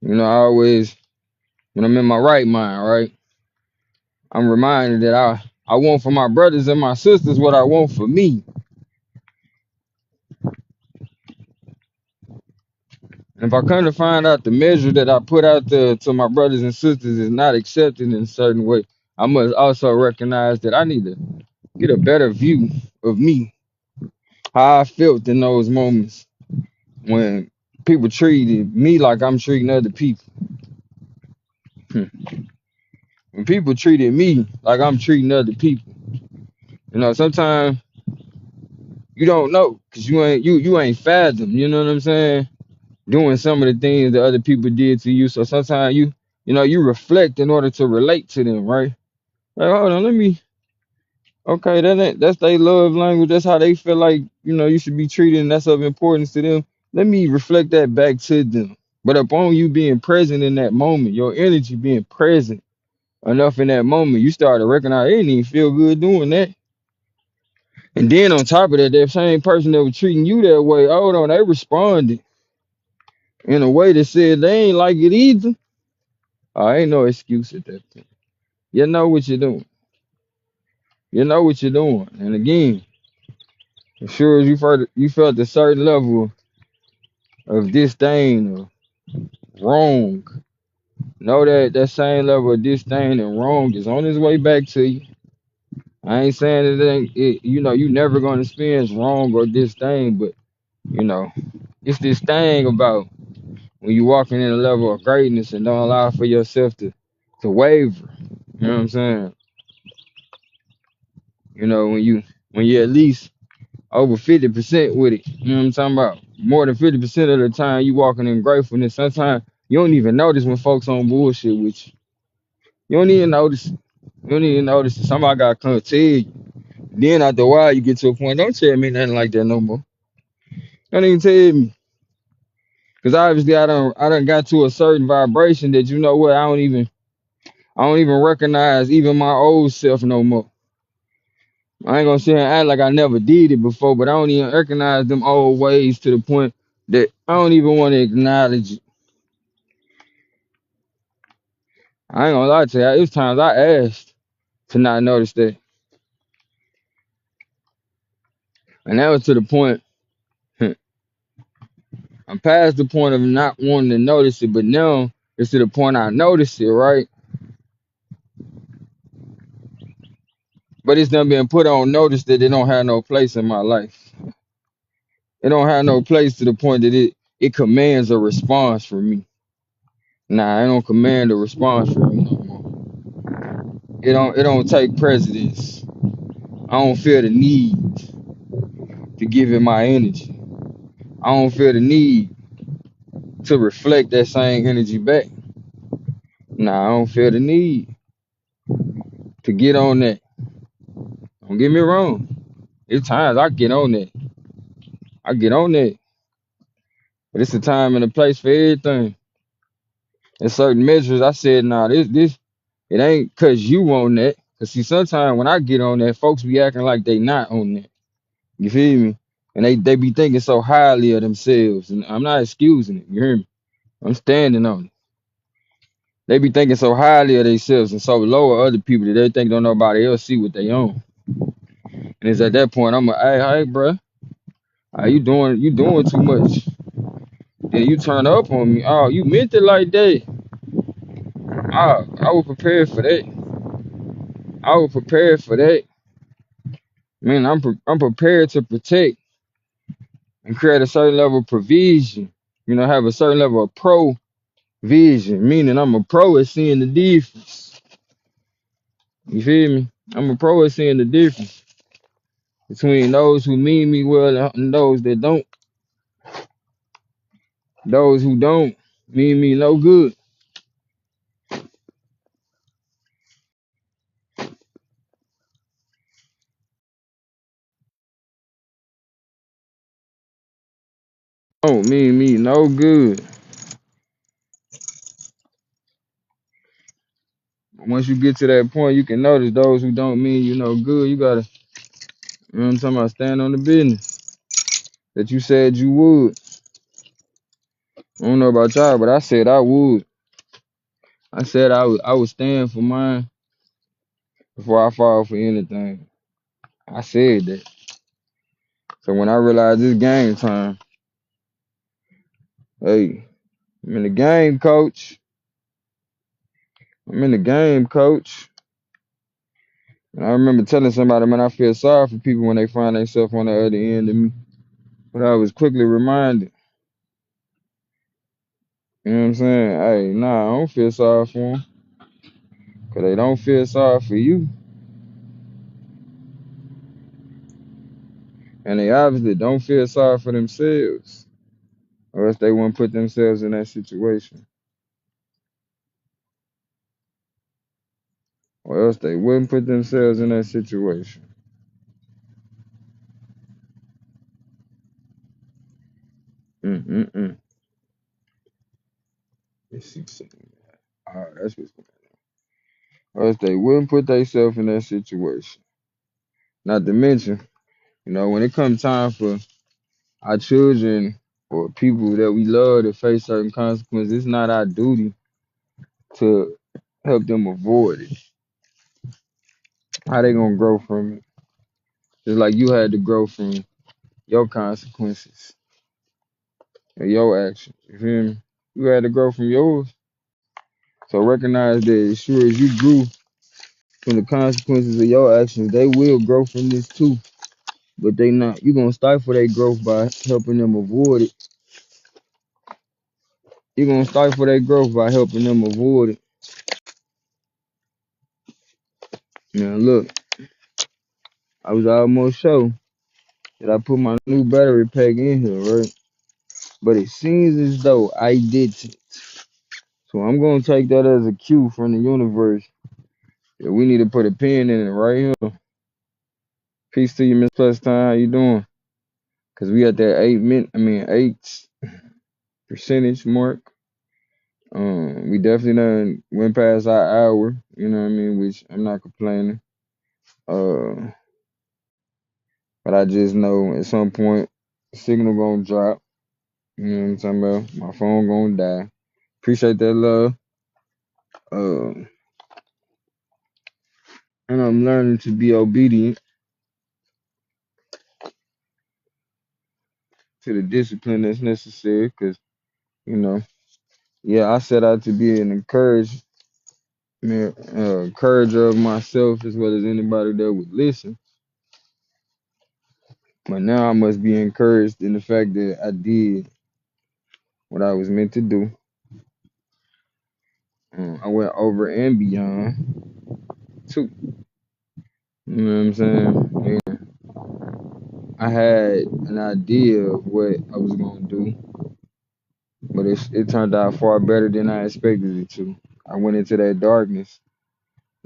I always, when I'm in my right mind, right, I'm reminded that I want for my brothers and my sisters what I want for me. And if I come to find out the measure that I put out there to my brothers and sisters is not accepted in a certain way, I must also recognize that I need to get a better view of me, how I felt in those moments when people treated me like I'm treating other people. Hmm. When people treated me like I'm treating other people. Sometimes you don't know because you ain't fathom, you know what I'm saying? Doing some of the things that other people did to you. So sometimes you reflect in order to relate to them, right? Like, hold on, let me. Okay, that's their love language. That's how they feel like you should be treated, and that's of importance to them. Let me reflect that back to them. But upon you being present in that moment, your energy being present enough in that moment, you start to recognize it didn't even feel good doing that. And then on top of that, that same person that was treating you that way, hold on, they responded in a way that said they ain't like it either. Ain't no excuse at that point. You know what you're doing. You know what you're doing. And again, as sure as you felt a certain level of disdain or wrong, know that that same level of disdain and wrong is on its way back to you. I ain't saying you never gonna experience wrong or disdain, but you know, it's this thing about when you walking in a level of greatness and don't allow for yourself to waver. You know what I'm saying? When you at least over 50% with it. You know what I'm talking about? More than 50% of the time you walking in gratefulness. Sometimes you don't even notice when folks on bullshit with you. You don't even notice it. You don't even notice it. Somebody gotta come tell you. Then after a while you get to a point, don't tell me nothing like that no more. Don't even tell me. Cause obviously I done got to a certain vibration that you know what, I don't even recognize even my old self no more. I ain't gonna say and act like I never did it before, but I don't even recognize them old ways to the point that I don't even want to acknowledge it. I ain't gonna lie to you. It was times I asked to not notice that. And that was to the point, I'm past the point of not wanting to notice it, but now it's to the point I notice it, right? But it's done been put on notice that it don't have no place in my life. It don't have no place to the point that it commands a response from me. Nah, it don't command a response from me no more. It don't take precedence. I don't feel the need to give it my energy. I don't feel the need to reflect that same energy back. Nah, I don't feel the need to get on that. Don't get me wrong. It's times I get on that. I get on that. But it's a time and a place for everything. In certain measures, I said, nah, this it ain't cause you on that. Cause see, sometimes when I get on that, folks be acting like they not on that. You feel me? And they be thinking so highly of themselves. And I'm not excusing it. You hear me? I'm standing on it. They be thinking so highly of themselves and so low of other people that they think don't nobody else see what they own. And it's at that point I'm like, hey, bro, you doing too much. Then you turn up on me. Oh, you meant it like that. I was prepared for that. I was prepared for that. Man, I'm prepared to protect and create a certain level of provision. Have a certain level of provision, meaning I'm a pro at seeing the difference. You feel me? I'm a pro at seeing the difference between those who mean me well and those that don't. Those who don't mean me no good. don't mean me no good. Once you get to that point, you can notice those who don't mean you no good. You gotta, you know what I'm talking about, stand on the business that you said you would. I don't know about y'all, but I said I would. I said I would stand for mine before I fall for anything. I said that. So when I realized this game time, hey, I'm in the game, coach. I'm in the game, coach. And I remember telling somebody, man, I feel sorry for people when they find themselves on the other end of me. But I was quickly reminded, you know what I'm saying? Hey, nah, I don't feel sorry for them. Because they don't feel sorry for you. And they obviously don't feel sorry for themselves. Or else they wouldn't put themselves in that situation. Or else they wouldn't put themselves in that situation. Mm-mm-mm. Let's see something. All right, that's what's going on. Or else they wouldn't put themselves in that situation. Not to mention, when it comes time for our children or people that we love to face certain consequences, it's not our duty to help them avoid it. How they gonna grow from it? Just like you had to grow from your consequences and your actions. You feel me? You had to grow from yours. So recognize that as sure as you grew from the consequences of your actions, they will grow from this too. But they not. You gonna stifle their growth by helping them avoid it. You gonna stifle their growth by helping them avoid it. Now look, I was almost sure that I put my new battery pack in here, right? But it seems as though I didn't. So I'm gonna take that as a cue from the universe that we need to put a pin in it right here. Peace to you, Miss Plus Time. How you doing? Cause we at that 8 percentage mark. We definitely done went past our hour. You know what I mean? Which I'm not complaining. Uh, but I just know at some point the signal gonna drop. You know what I'm talking about? My phone gonna die. Appreciate that love. Uh, and I'm learning to be obedient to the discipline that's necessary. Cause you know, yeah, I set out to be an encourager of myself as well as anybody that would listen. But now I must be encouraged in the fact that I did what I was meant to do. I went over and beyond too. You know what I'm saying? And I had an idea of what I was gonna do, but it turned out far better than I expected it to. I went into that darkness,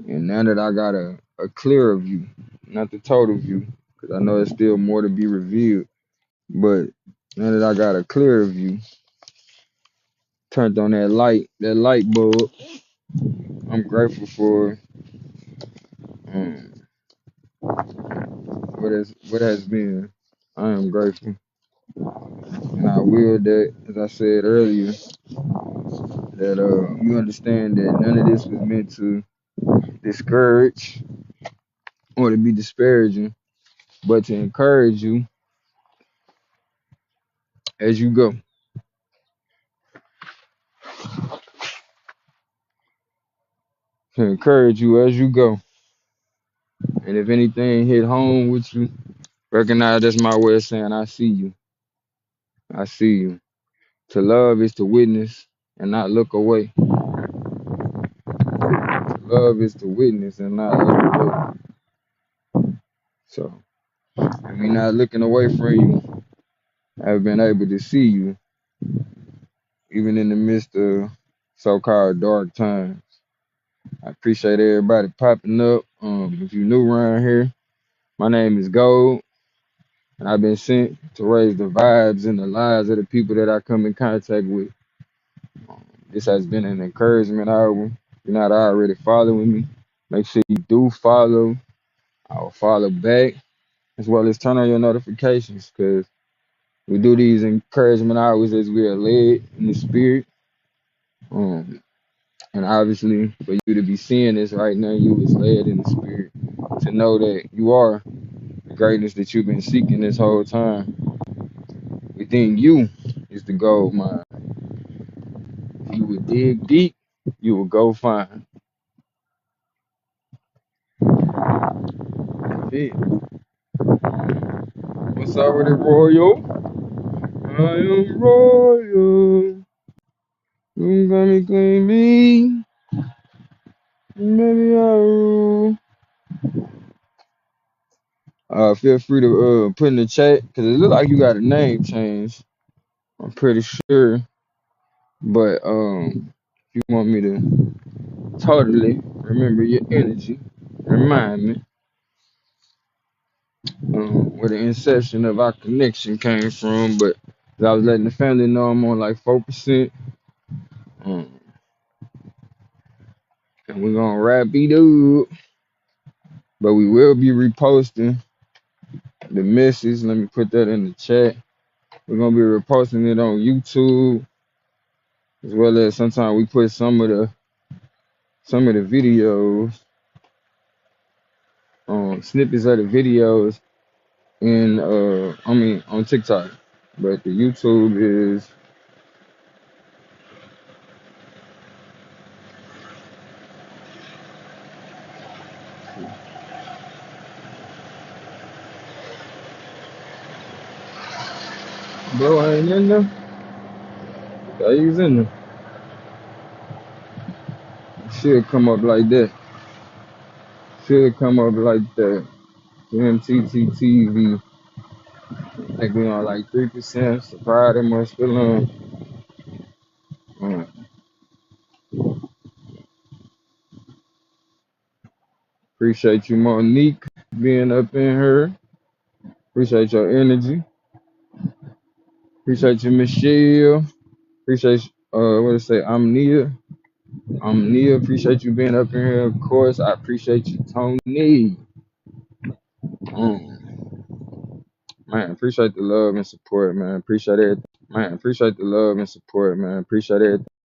and now that I got a clearer view, not the total view, because I know there's still more to be revealed, but now that I got a clearer view, turned on that light bulb. I'm grateful for um, what has been. I am grateful, and I will that, as I said earlier, that you understand that none of this was meant to discourage or to be disparaging, but to encourage you as you go. To encourage you as you go. And if anything hit home with you, recognize that's my way of saying I see you. I see you. To love is to witness and not look away. To love is to witness and not look away. So, and me not looking away from you, I've been able to see you, even in the midst of so-called dark times. I appreciate everybody popping up. If you're new around here, my name is Gold. And I've been sent to raise the vibes and the lives of the people that I come in contact with. This has been an encouragement album. If you're not already following me, make sure you do follow. I'll follow back, as well as turn on your notifications, because we do these encouragement hours as we are led in the spirit. Um, and obviously, for you to be seeing this right now, you was led in the spirit to know that you are the greatness that you've been seeking this whole time. Within you is the gold mine. If you would dig deep, you will go find it. What's up with it, Royal? I am royal. You got me clean me. Maybe I rule. Feel free to put in the chat because it look like you got a name change. I'm pretty sure, but if you want me to totally remember your energy, remind me where the inception of our connection came from. But I was letting the family know I'm on like 4%, um, and we're gonna wrap it up. But we will be reposting the message. Let me put that in the chat. We're gonna be reposting it on YouTube, as well as sometimes we put some of the videos, snippets of the videos in on TikTok. But the YouTube is bro, I ain't in there. I he's in there. It should come up like that. Should come up like that. MTT TV. I think we on like 3%. So Friday must still on. Appreciate you, Monique, being up in here. Appreciate your energy. Appreciate you, Michelle. Appreciate what to say? I'm Nia. Appreciate you being up in here. Of course, I appreciate you, Tony. Um, man, appreciate the love and support, man. Appreciate it. Man, appreciate the love and support, man. Appreciate it.